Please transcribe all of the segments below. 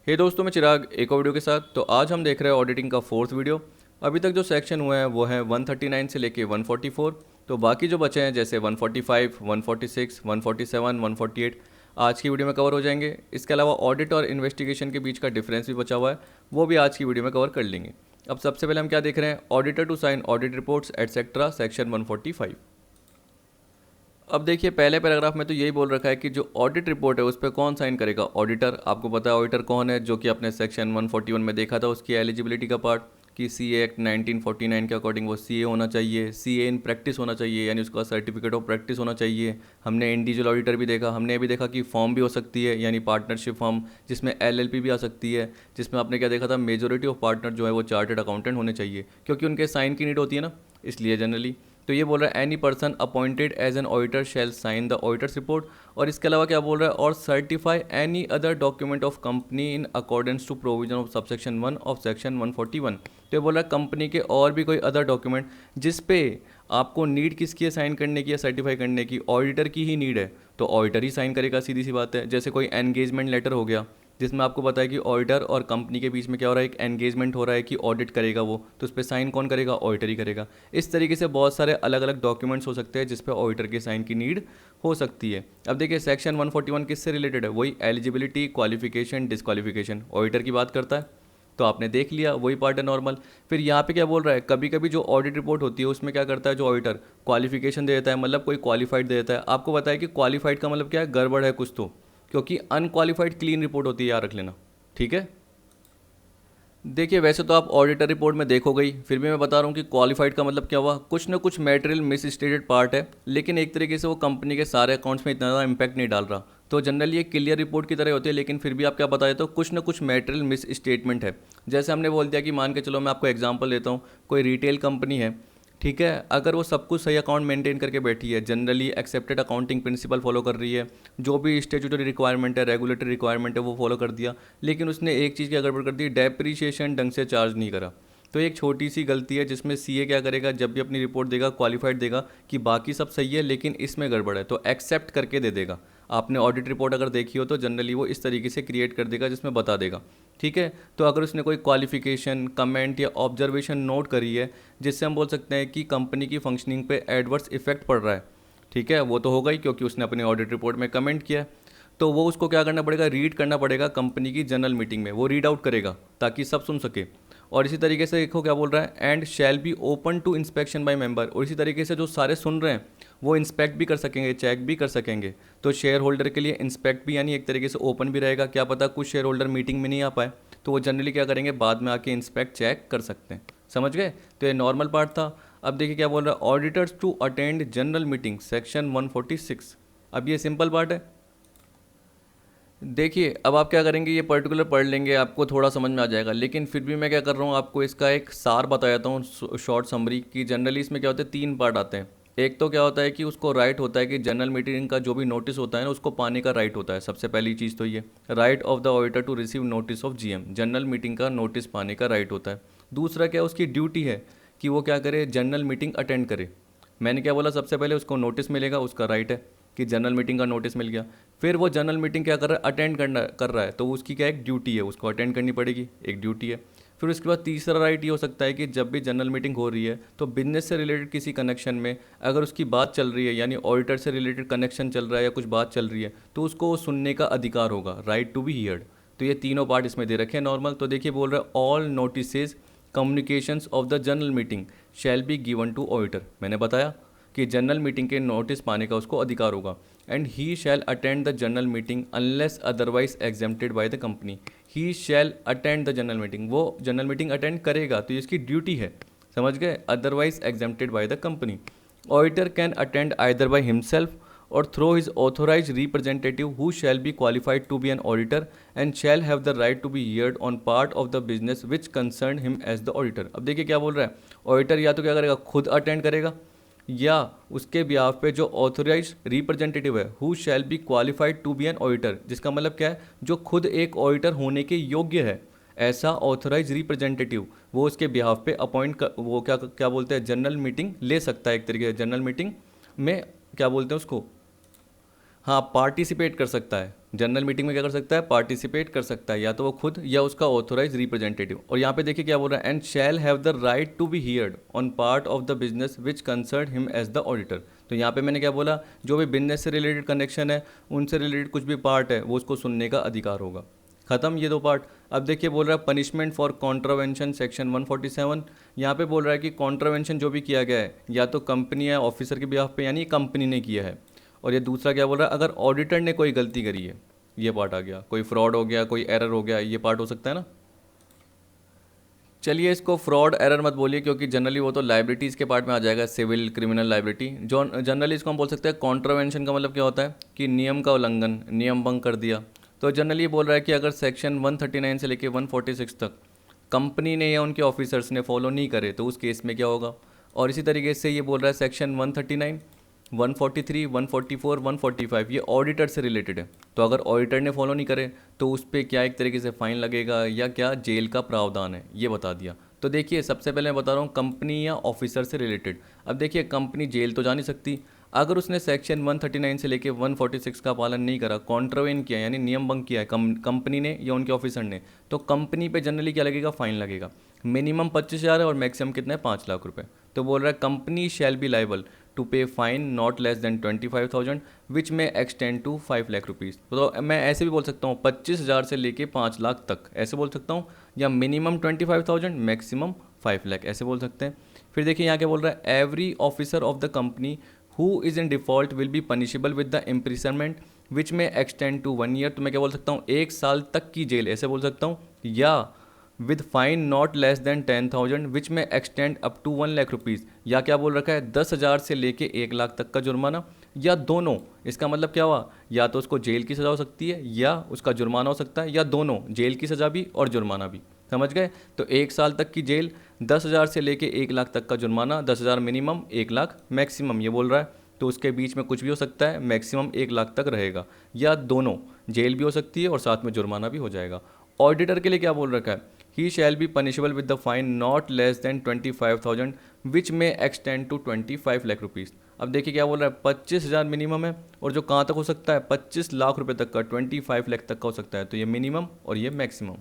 हे दोस्तों, मैं चिराग एक और वीडियो के साथ। तो आज हम देख रहे हैं ऑडिटिंग का फोर्थ वीडियो। अभी तक जो सेक्शन हुए हैं वो है 139 से लेके 144। तो बाकी जो बचे हैं जैसे 145, 146, 147, 148 आज की वीडियो में कवर हो जाएंगे। इसके अलावा ऑडिट और इन्वेस्टिगेशन के बीच का डिफरेंस भी बचा हुआ है, वो भी आज की वीडियो में कवर कर लेंगे। अब सबसे पहले हम क्या देख रहे हैं, auditor to sign audit reports etcetera, section 145। अब देखिए, पहले पैराग्राफ में तो यही बोल रखा है कि जो ऑडिट रिपोर्ट है उस पर कौन साइन करेगा, ऑडिटर। आपको पता है ऑडिटर कौन है, जो कि अपने सेक्शन 141 में देखा था उसकी एलिजिबिलिटी का पार्ट कि सीए एक्ट 1949 के अकॉर्डिंग वो सीए होना चाहिए, सीए इन प्रैक्टिस होना चाहिए, यानी उसका सर्टिफिकेट ऑफ प्रैक्टिस होना चाहिए। हमने इंडिविजुअल ऑडिटर भी देखा, हमने भी देखा कि फॉर्म भी हो सकती है, यानी पार्टनरशिप फॉर्म, जिसमें एलएलपी भी आ सकती है, जिसमें आपने क्या देखा था, मेजोरिटी ऑफ पार्टनर जो है वो चार्टर्ड अकाउंटेंट होने चाहिए, क्योंकि उनके साइन की नीड होती है ना, इसलिए जनरली। तो ये बोल रहा है any person appointed as an auditor shall sign the auditor's report. और इसके अलावा क्या बोल रहा है, और certify any other document of company in accordance to provision of subsection 1 of section 141। तो ये बोल रहा है कंपनी के और भी कोई अदर डॉक्यूमेंट जिस पे आपको नीड किसकी है साइन करने की या सर्टिफाई करने की, ऑडिटर की ही नीड है, तो ऑडिटर ही साइन करेगा, सीधी सी बात है। जैसे कोई एंगेजमेंट लेटर हो गया, जिसमें आपको पता है कि ऑडिटर और कंपनी के बीच में क्या हो रहा है, एक एंगेजमेंट हो रहा है कि ऑडिट करेगा वो, तो उस पर साइन कौन करेगा, ऑडिटर ही करेगा। इस तरीके से बहुत सारे अलग अलग डॉक्यूमेंट्स हो सकते हैं जिस पे ऑडिटर के साइन की नीड हो सकती है। अब देखिए, सेक्शन 141 किससे रिलेटेड है, वही एलिजिबिलिटी, क्वालिफिकेशन, डिस्क्वालिफिकेशन, ऑडिटर की बात करता है। तो आपने देख लिया, वही पार्ट है नॉर्मल। फिर यहाँ पे क्या बोल रहा है, कभी कभी जो ऑडिट रिपोर्ट होती है उसमें क्या करता है जो ऑडिटर, क्वालिफिकेशन दे देता है, मतलब कोई क्वालिफाइड दे देता है। आपको पता है कि क्वालिफाइड का मतलब क्या है, गड़बड़ है कुछ तो, क्योंकि अनक्वालिफाइड क्लीन रिपोर्ट होती है, याद रख लेना, ठीक है। देखिए, वैसे तो आप ऑडिटर रिपोर्ट में देखोगे ही, फिर भी मैं बता रहा हूँ कि क्वालिफाइड का मतलब क्या हुआ, कुछ ना कुछ मटेरियल मिस स्टेटेड पार्ट है, लेकिन एक तरीके से वो कंपनी के सारे अकाउंट्स में इतना ज़्यादा इंपैक्ट नहीं डाल रहा। तो जनरली ये क्लियर रिपोर्ट की तरह होती है, लेकिन फिर भी आप क्या बता देते हो, कुछ ना कुछ मटेरियल मिस स्टेटमेंट है। जैसे हमने बोल दिया कि मान के चलो, मैं आपको एग्जांपल देता हूँ, कोई रिटेल कंपनी है, ठीक है, अगर वो सब कुछ सही अकाउंट मेंटेन करके बैठी है, generally accepted accounting principle follow कर रही है, जो भी स्टेचुटरी रिक्वायरमेंट है, रेगुलेटरी रिक्वायरमेंट है वो फॉलो कर दिया, लेकिन उसने एक चीज़ की गड़बड़ कर दी, डेप्रीशिएशन ढंग से चार्ज नहीं करा, तो एक छोटी सी गलती है जिसमें सीए क्या करेगा, जब भी अपनी रिपोर्ट देगा क्वालिफाइड देगा कि बाकी सब सही है लेकिन इसमें गड़बड़ है, तो एक्सेप्ट करके दे देगा। आपने ऑडिट रिपोर्ट अगर देखी हो तो जनरली वो इस तरीके से क्रिएट कर देगा जिसमें बता देगा, ठीक है। तो अगर उसने कोई क्वालिफिकेशन, कमेंट या ऑब्जर्वेशन नोट करी है जिससे हम बोल सकते हैं कि कंपनी की फंक्शनिंग पे एडवर्स इफेक्ट पड़ रहा है, ठीक है, वो तो होगा ही क्योंकि उसने अपनी ऑडिट रिपोर्ट में कमेंट किया है। तो वो उसको क्या करना पड़ेगा, रीड करना पड़ेगा कंपनी की जनरल मीटिंग में, वो रीड आउट करेगा ताकि सब सुन सके। और इसी तरीके से देखो क्या बोल रहा है, and shall be open to inspection by member, और इसी तरीके से जो सारे सुन रहे हैं वो इंस्पेक्ट भी कर सकेंगे, चेक भी कर सकेंगे। तो शेयर होल्डर के लिए इंस्पेक्ट भी यानी एक तरीके से ओपन भी रहेगा, क्या पता कुछ शेयर होल्डर मीटिंग में नहीं आ पाए, तो वो जनरली क्या करेंगे, बाद में आके इंस्पेक्ट चेक कर सकते हैं। समझ गए, तो ये नॉर्मल पार्ट था। अब देखिए क्या बोल रहा है, auditors to attend general meeting, section 146। अब ये सिंपल पार्ट है। देखिए, अब आप क्या करेंगे, ये पर्टिकुलर पढ़ लेंगे, आपको थोड़ा समझ में आ जाएगा, लेकिन फिर भी मैं क्या कर रहा हूँ, आपको इसका एक सार बता देता हूँ, शॉर्ट समरी की। जनरली इसमें क्या होता है, तीन पार्ट आते हैं। एक तो क्या होता है कि उसको राइट होता है कि जनरल मीटिंग का जो भी नोटिस होता है ना उसको पाने का राइट होता है। सबसे पहली चीज़ तो ये right of the auditor to receive notice of GM, general meeting का नोटिस पाने का राइट होता है। दूसरा क्या, उसकी ड्यूटी है कि वो क्या करे, जनरल मीटिंग अटेंड करे। मैंने क्या बोला, सबसे पहले उसको नोटिस मिलेगा, उसका राइट है कि जनरल मीटिंग का नोटिस मिल गया। फिर वो जनरल मीटिंग क्या कर रहा है, अटेंड कर रहा है, तो उसकी क्या एक ड्यूटी है, उसको अटेंड करनी पड़ेगी, एक ड्यूटी है। फिर उसके बाद तीसरा राइट ये हो सकता है कि जब भी जनरल मीटिंग हो रही है तो बिजनेस से रिलेटेड किसी कनेक्शन में अगर उसकी बात चल रही है, यानी ऑडिटर से रिलेटेड कनेक्शन चल रहा है या कुछ बात चल रही है, तो उसको वो सुनने का अधिकार होगा, राइट टू बी हियर्ड। तो ये तीनों पार्ट इसमें दे रखे हैं नॉर्मल। तो देखिए बोल रहा है, all notices communications of the general meeting shall be given to auditor. मैंने बताया कि जनरल मीटिंग के नोटिस पाने का उसको अधिकार होगा। And he shall attend the general meeting unless otherwise exempted by the company. He shall attend the general meeting, वो जनरल मीटिंग अटेंड करेगा, तो ये इसकी ड्यूटी है, समझ गए, otherwise exempted by the company. Auditor can attend either by himself or through his authorized representative who shall be qualified to be an auditor and shall have the right to be heard on part of the business which concerned him as the auditor। अब देखिए क्या बोल रहा है, auditor या तो क्या करेगा, खुद अटेंड करेगा, या उसके बिहाफ पे जो ऑथोराइज रिप्रेजेंटेटिव है who shall be qualified to be an auditor, जिसका मतलब क्या है, जो खुद एक ऑडिटर होने के योग्य है, ऐसा ऑथोराइज रिप्रेजेंटेटिव वो उसके बिहाफ पे अपॉइंट कर, वो क्या क्या बोलते हैं, जनरल मीटिंग ले सकता है, एक तरीके से जनरल मीटिंग में क्या बोलते हैं उसको, हाँ, पार्टिसिपेट कर सकता है। जनरल मीटिंग में क्या कर सकता है, पार्टिसिपेट कर सकता है, या तो वो खुद या उसका ऑथोराइज रिप्रेजेंटेटिव। और यहाँ पे देखिए क्या बोल रहा है, and shall have the right to be heard on part of the business which concern him as the auditor. तो यहाँ पे मैंने क्या बोला, जो भी बिजनेस से रिलेटेड कनेक्शन है, उनसे रिलेटेड कुछ भी पार्ट है, वो उसको सुनने का अधिकार होगा। खत्म ये दो पार्ट। अब देखिए बोल रहा है पनिशमेंट फॉर कॉन्ट्रावेंशन सेक्शन 147। यहाँ पे बोल रहा है कि कॉन्ट्रावेंशन जो भी किया गया है, या तो कंपनी या ऑफिसर के बिहाफ पे, यानी कंपनी ने किया है। और ये दूसरा क्या बोल रहा है, अगर ऑडिटर ने कोई गलती करी है, ये पार्ट आ गया, कोई फ्रॉड हो गया, कोई एरर हो गया, ये पार्ट हो सकता है ना। चलिए इसको फ्रॉड एरर मत बोलिए, क्योंकि जनरली वो तो लाइबिलिटीज़ के पार्ट में आ जाएगा, सिविल क्रिमिनल लाइबिलिटी। जो जनरली इसको हम बोल सकते हैं कॉन्ट्रावेंशन का मतलब क्या होता है कि नियम का उल्लंघन, नियम भंग कर दिया। तो जनरली बोल रहा है कि अगर सेक्शन 139 से लेके 146 तक कंपनी ने या उनके ऑफिसर्स ने फॉलो नहीं करे तो उस केस में क्या होगा। और इसी तरीके से ये बोल रहा है सेक्शन 139, 143, 144, 145 ये ऑडिटर से रिलेटेड है। तो अगर ऑडिटर ने फॉलो नहीं करे तो उस पर क्या एक तरीके से फ़ाइन लगेगा या क्या जेल का प्रावधान है, ये बता दिया। तो देखिए सबसे पहले मैं बता रहा हूँ कंपनी या ऑफिसर से रिलेटेड। अब देखिए कंपनी जेल तो जा नहीं सकती, अगर उसने सेक्शन 139 से लेके 146 का पालन नहीं करा, कॉन्ट्रावेन किया यानी नियम भंग किया है कंपनी ने या उनके ऑफिसर ने, तो कंपनी पे जनरली क्या लगेगा, फाइन लगेगा। मिनिमम 25,000 है और मैक्सिमम कितना है, 5 लाख रुपए। तो बोल रहा है company shall be liable to pay fine not less than 25,000 which may extend to 5 lakh rupees. तो मैं ऐसे भी बोल सकता हूँ 25,000 से लेके 5 लाख तक ऐसे बोल सकता हूँ, या मिनिमम 25,000 मैक्सिमम 5 लाख ऐसे बोल सकते हैं। फिर देखिए यहाँ क्या बोल रहा है, every officer of the company who is in default will be punishable with the imprisonment which may extend to 1 year. तो मैं क्या बोल सकता हूँ, 1 साल तक की जेल ऐसे बोल सकता हूँ, या with fine not less than 10,000 which may extend up to 1 lakh rupees, या क्या बोल रखा है 10,000 से लेके 1 लाख तक का जुर्माना, या दोनों। इसका मतलब क्या हुआ, या तो उसको जेल की सज़ा हो सकती है या उसका जुर्माना हो सकता है, या दोनों, जेल की सज़ा भी और जुर्माना भी। समझ गए। तो 1 साल तक की जेल, 10,000 से लेके 1 लाख तक का जुर्माना, 10,000 मिनिमम, 1 लाख मैक्सिमम ये बोल रहा है। तो उसके बीच में कुछ भी हो सकता है, मैक्सिमम 1 लाख तक रहेगा, या दोनों, जेल भी हो सकती है और साथ में जुर्माना भी हो जाएगा। ऑडिटर के लिए क्या बोल रखा है, he shall be punishable with the fine not less than 25,000 which may extend to 25 lakh rupees. अब देखिए क्या बोल रहा है, 25,000 मिनिमम है, और जो कहाँ तक हो सकता है, 25 लाख रुपए तक का, 25 लाख तक का हो सकता है। तो ये मिनिमम और ये मैक्सिमम।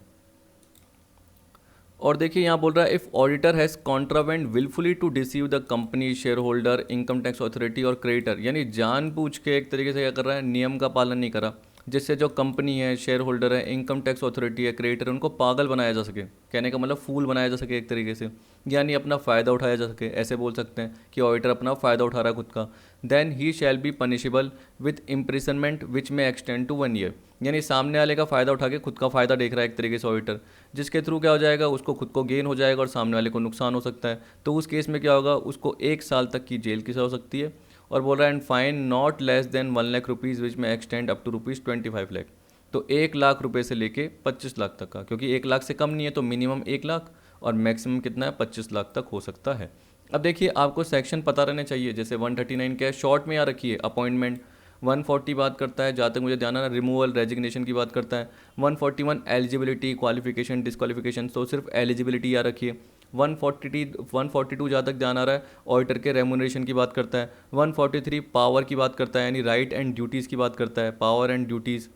और देखिए यहाँ बोल रहा है if auditor has contravened wilfully to deceive the company, shareholder, income tax authority और क्रेडिटर, यानी जानबूझ के एक तरीके से क्या कर रहा है, नियम का पालन नहीं करा, जिससे जो कंपनी है, शेयर होल्डर है, इनकम टैक्स अथॉरिटी है, क्रेडिटर, उनको पागल बनाया जा सके। कहने का मतलब फूल बनाया जा सके एक तरीके से, यानी अपना फ़ायदा उठाया जा सके, ऐसे बोल सकते हैं कि ऑडिटर अपना फ़ायदा उठा रहा है खुद का। Then he shall be punishable with imprisonment which may extend to 1 year, यानी सामने वाले का फ़ायदा उठा के खुद का फ़ायदा देख रहा है एक तरीके से ऑडिटर, जिसके थ्रू क्या हो जाएगा, उसको खुद को गेन हो जाएगा और सामने वाले को नुकसान हो सकता है। तो उस केस में क्या होगा, उसको 1 साल तक की जेल की सज़ा हो सकती है। और बोल रहा है and fine not less than 1 lakh rupees which may extend up to rupees 25 lakh. तो 1 लाख रुपए से लेके 25 लाख तक का, क्योंकि 1 लाख से कम नहीं है तो मिनिमम 1 लाख और मैक्सिमम कितना है, 25 लाख तक हो सकता है। अब देखिए आपको सेक्शन पता रहने चाहिए, जैसे 139 क्या है, शॉर्ट में यहाँ रखिए अपॉइंटमेंट। 140 बात करता है, जहाँ तक मुझे ध्यान आ रहा है, रिमूवल, रेजिग्नेशन की बात करता है। 141 एलिजिबिलिटी, क्वालिफिकेशन, डिस्क्वालिफिकेशन, तो सिर्फ एलिजिबिलिटी यहाँ रखिए। 142 जहाँ तक ध्यान आ रहा है, ऑडिटर के रेमुनरेशन की बात करता है। 143 पावर की बात करता है, यानी राइट एंड ड्यूटीज़ की बात करता है, पावर एंड ड्यूटीज़,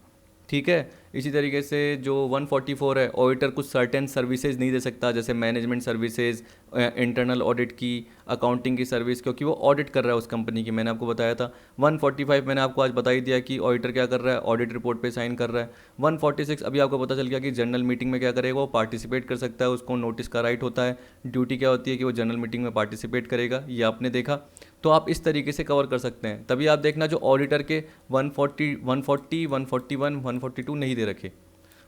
ठीक है। इसी तरीके से जो 144 है, ऑडिटर कुछ सर्टेन सर्विसेज नहीं दे सकता, जैसे मैनेजमेंट सर्विसेज, इंटरनल ऑडिट की, अकाउंटिंग की सर्विस, क्योंकि वो ऑडिट कर रहा है उस कंपनी की, मैंने आपको बताया था। 145 मैंने आपको आज बता ही दिया कि ऑडिटर क्या कर रहा है, ऑडिट रिपोर्ट पे साइन कर रहा है। 146 अभी आपको पता चल गया कि जनरल मीटिंग में क्या करेगा, वो पार्टिसिपेट कर सकता है, उसको नोटिस का राइट होता है। ड्यूटी क्या होती है कि वो जनरल मीटिंग में पार्टिसिपेट करेगा, ये आपने देखा। तो आप इस तरीके से कवर कर सकते हैं। तभी आप देखना जो ऑडिटर के 140, 141, 142 नहीं दे रखे।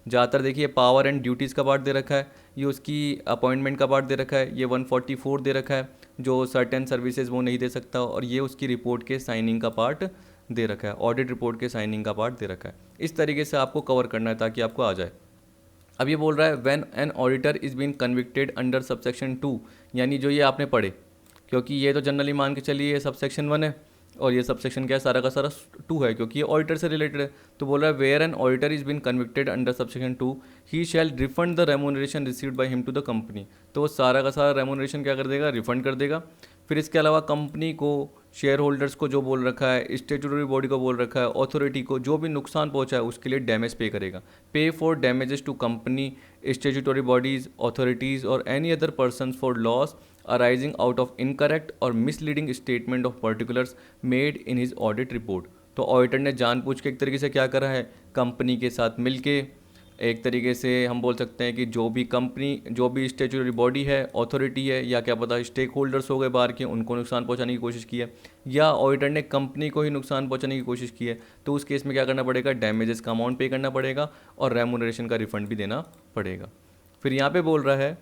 ज़्यादातर देखिए पावर एंड ड्यूटीज़ का पार्ट दे रखा है, ये उसकी अपॉइंटमेंट का पार्ट दे रखा है, ये 144 दे रखा है जो सर्टेन सर्विसेज वो नहीं दे सकता, और ये उसकी रिपोर्ट के साइनिंग का पार्ट दे रखा है, ऑडिट रिपोर्ट के साइनिंग का पार्ट दे रखा है। इस तरीके से आपको कवर करना है ताकि आपको आ जाए। अब ये बोल रहा है when an auditor is been convicted under subsection 2, यानी जो ये आपने पढ़े, क्योंकि ये तो जनरली मान के चलिए ये सबसेक्शन 1 है और ये सबसेक्शन क्या है, सारा का सारा 2 है, क्योंकि ये ऑडिटर से रिलेटेड है। तो बोल रहा है where an auditor is been convicted under subsection 2 he shall refund the remuneration received by him to the company. तो वो सारा का सारा रेमुनरेशन क्या कर देगा, रिफंड कर देगा। फिर इसके अलावा कंपनी को, शेयर होल्डर्स को जो बोल रखा है, स्टेचुटरी बॉडी को बोल रखा है, ऑथोरिटी को जो भी नुकसान पहुंचा है उसके लिए डैमेज पे करेगा। Pay for damages to company, statutory bodies, authorities और any other person for loss arising out of incorrect और misleading statement of particulars made in his audit report. तो ऑडिटर ने जानबूझ के एक तरीके से क्या करा है, कंपनी के साथ मिलके एक तरीके से हम बोल सकते हैं कि जो भी कंपनी, जो भी स्टेचुटरी बॉडी है, अथॉरिटी है, या क्या पता स्टेक होल्डर्स हो गए बाहर के, उनको नुकसान पहुंचाने की कोशिश की है, या ऑडिटर ने कंपनी को ही नुकसान पहुंचाने की कोशिश की है, तो उस केस में क्या करना पड़ेगा, डैमेजेस का अमाउंट पे करना पड़ेगा और रेमुनरेशन का रिफंड भी देना पड़ेगा। फिर यहाँ पे बोल रहा है,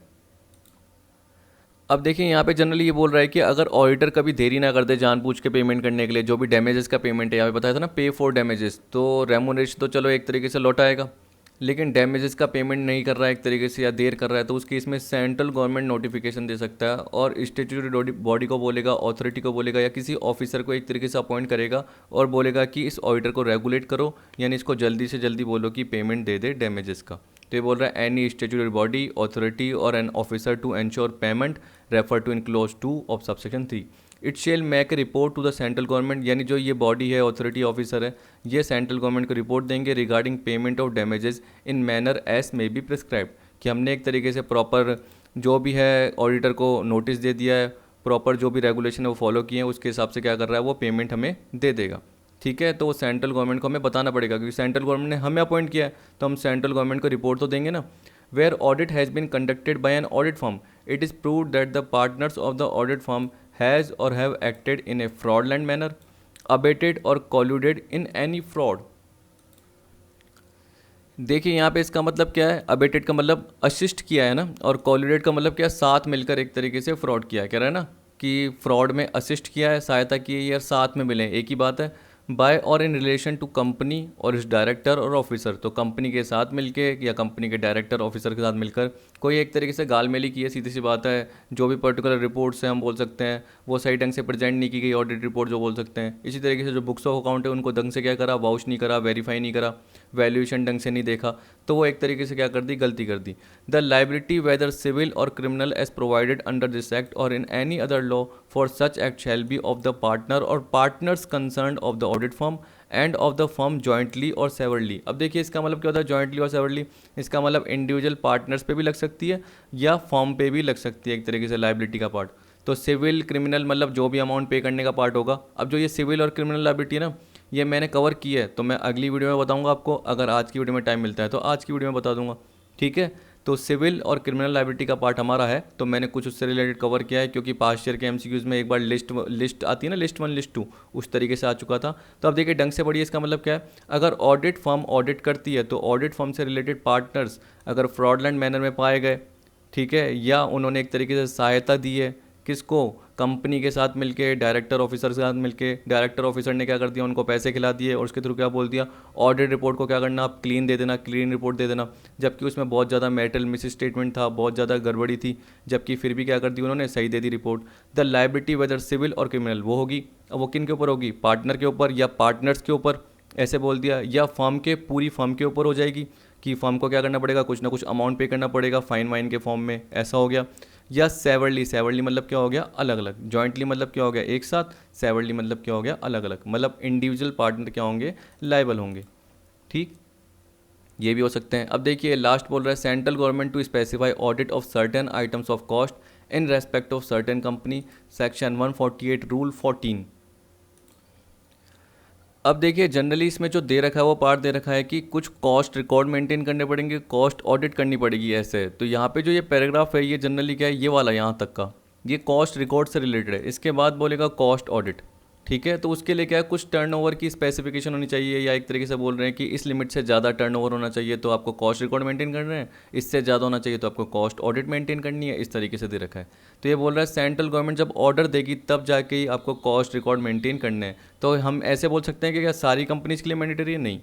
अब देखिए यहाँ पे जनरली ये बोल रहा है कि अगर ऑडिटर कभी देरी ना कर दे जानबूझ के पेमेंट करने के लिए, जो भी डैमेजेस का पेमेंट है, यहाँ पे बताया था ना पे फॉर डैमेजेस, तो रेमुनरेशन तो चलो एक तरीके से लौटाएगा, लेकिन डैमेजेस का पेमेंट नहीं कर रहा है एक तरीके से या देर कर रहा है, तो उस केस में सेंट्रल गवर्नमेंट नोटिफिकेशन दे सकता है और स्टेचुटरी बॉडी को बोलेगा, अथॉरिटी को बोलेगा या किसी ऑफिसर को एक तरीके से अपॉइंट करेगा और बोलेगा कि इस ऑडिटर को रेगुलेट करो, यानी इसको जल्दी से जल्दी बोलो कि पेमेंट दे दे डैमेजेस का। तो ये बोल रहा है any statutory body, authority or an officer to ensure payment refer to in clause 2 of subsection 3 it shall make a report to the central government, यानी जो ये बॉडी है, अथॉरिटी ऑफिसर है, ये सेंट्रल गवर्नमेंट को रिपोर्ट देंगे regarding payment of damages in manner as may be prescribed, कि हमने एक तरीके से प्रॉपर जो भी है ऑडिटर को नोटिस दे दिया है, प्रॉपर जो भी रेगुलेशन है वो फॉलो किए हैं, उसके हिसाब से क्या कर रहा है वो पेमेंट हमें दे देगा। ठीक है, तो वो सेंट्रल गवर्नमेंट को हमें बताना पड़ेगा, क्योंकि सेंट्रल गवर्नमेंट ने हमें अपॉइंट किया है तो हम सेंट्रल गवर्नमेंट को रिपोर्ट तो देंगे ना। Where audit has been conducted by an audit firm, it is proved that the partners of the audit firm has और have acted in a fraudulent manner, abetted और कोल्यूडेड इन एनी फ्रॉड। देखिए यहाँ पे इसका मतलब क्या है, abetted का मतलब असिस्ट किया है ना, और कोल्यूडेड का मतलब क्या है, साथ मिलकर एक तरीके से फ्रॉड किया है, कह रहा है ना कि फ्रॉड में असिस्ट किया है, सहायता की है, या साथ में मिले, एक ही बात है। बाय और इन रिलेशन टू कंपनी और इस डायरेक्टर और ऑफिसर, तो कंपनी के साथ मिलके या कंपनी के डायरेक्टर ऑफिसर के साथ मिलकर कोई एक तरीके से गालमेली की है, सीधी सी बात है। जो भी पर्टिकुलर रिपोर्ट्स हैं हम बोल सकते हैं वो सही ढंग से प्रेजेंट नहीं की गई, ऑडिट रिपोर्ट जो बोल सकते हैं। इसी तरीके से जो बुक्स ऑफ अकाउंट है उनको ढंग से क्या करा, वाउच नहीं करा, वेरीफाई नहीं करा, वैल्यूएशन ढंग से नहीं देखा, तो वो एक तरीके से क्या कर दी, गलती कर दी। द लाइबिलिटी वेदर सिविल और criminal as provided under this act और in any other law for such act shall be of the partner और partners concerned of the audit firm and of the firm jointly और severally. अब देखिए इसका मतलब क्या होता है जॉइंटली और सेवरली, इसका मतलब इंडिविजुअल पार्टनर्स पे भी लग सकती है या फर्म पे भी लग सकती है एक तरीके से लाइबिलिटी का पार्ट। तो सिविल क्रिमिनल मतलब जो भी अमाउंट पे करने का पार्ट होगा। अब जो ये सिविल और क्रिमिनल लाइबिलिटी है ना, ये मैंने कवर की है, तो मैं अगली वीडियो में बताऊंगा आपको, अगर आज की वीडियो में टाइम मिलता है तो आज की वीडियो में बता दूंगा। ठीक है, तो सिविल और क्रिमिनल लाइबिलिटी का पार्ट हमारा है, तो मैंने कुछ उससे रिलेटेड कवर किया है, क्योंकि पास्ट ईयर के एमसीक्यूज में एक बार लिस्ट आती है ना, लिस्ट 1 लिस्ट 2 उस तरीके से आ चुका था। तो अब देखिए ढंग से पढ़िए, इसका मतलब क्या है, अगर ऑडिट फर्म ऑडिट करती है तो ऑडिट फर्म से रिलेटेड पार्टनर्स अगर फ्रॉडलेंट मैनर में पाए गए, ठीक है, या उन्होंने एक तरीके से सहायता दी है किसको, कंपनी के साथ मिलके, डायरेक्टर ऑफिसर के साथ मिलके, डायरेक्टर ऑफिसर ने क्या कर दिया, उनको पैसे खिला दिए और उसके थ्रू क्या बोल दिया, ऑडिट रिपोर्ट को क्या करना, आप क्लीन दे देना, क्लीन रिपोर्ट दे देना, जबकि उसमें बहुत ज़्यादा मेटल मिस स्टेटमेंट था, बहुत ज़्यादा गड़बड़ी थी, जबकि फिर भी क्या कर दी उन्होंने, सही दे दी report. The liability whether civil और क्रिमिनल वो होगी, अब वो किन के ऊपर होगी, पार्टनर के ऊपर या पार्टनर्स के ऊपर, ऐसे बोल दिया, या फर्म के, पूरी फर्म के ऊपर हो जाएगी कि फर्म को क्या करना पड़ेगा, कुछ ना कुछ अमाउंट पे करना पड़ेगा फाइन वाइन के फॉर्म में, ऐसा हो गया। या सेवरली, सेवरली मतलब क्या हो गया, अलग अलग। जॉइंटली मतलब क्या हो गया, एक साथ। सेवरली मतलब क्या हो गया, अलग अलग, मतलब इंडिविजुअल पार्टनर क्या होंगे, लायबल होंगे। ठीक, ये भी हो सकते हैं। अब देखिए लास्ट बोल रहा है central government to specify audit of certain items of cost in respect of certain company, section 148 rule 14। अब देखिए जनरली इसमें जो दे रखा है वो पार्ट दे रखा है कि कुछ कॉस्ट रिकॉर्ड मेंटेन करने पड़ेंगे, कॉस्ट ऑडिट करनी पड़ेगी ऐसे। तो यहाँ पे जो ये पैराग्राफ है ये जनरली क्या है, ये वाला यहाँ तक का, ये कॉस्ट रिकॉर्ड से रिलेटेड है। इसके बाद बोलेगा कॉस्ट ऑडिट, ठीक है, तो उसके लिए क्या है, कुछ टर्नओवर की स्पेसिफिकेशन होनी चाहिए, या एक तरीके से बोल रहे हैं कि इस लिमिट से ज़्यादा टर्नओवर होना चाहिए तो आपको कॉस्ट रिकॉर्ड मेंटेन कर रहे हैं, इससे ज़्यादा होना चाहिए तो आपको कॉस्ट ऑडिट मेंटेन करनी है, इस तरीके से दे रखा है। तो ये बोल रहा है सेंट्रल गवर्नमेंट जब ऑर्डर देगी तब जाके ही आपको कॉस्ट रिकॉर्ड मेंटेन करने हैं। तो हम ऐसे बोल सकते हैं कि क्या सारी कंपनीज के लिए मैंडेटरी है, नहीं,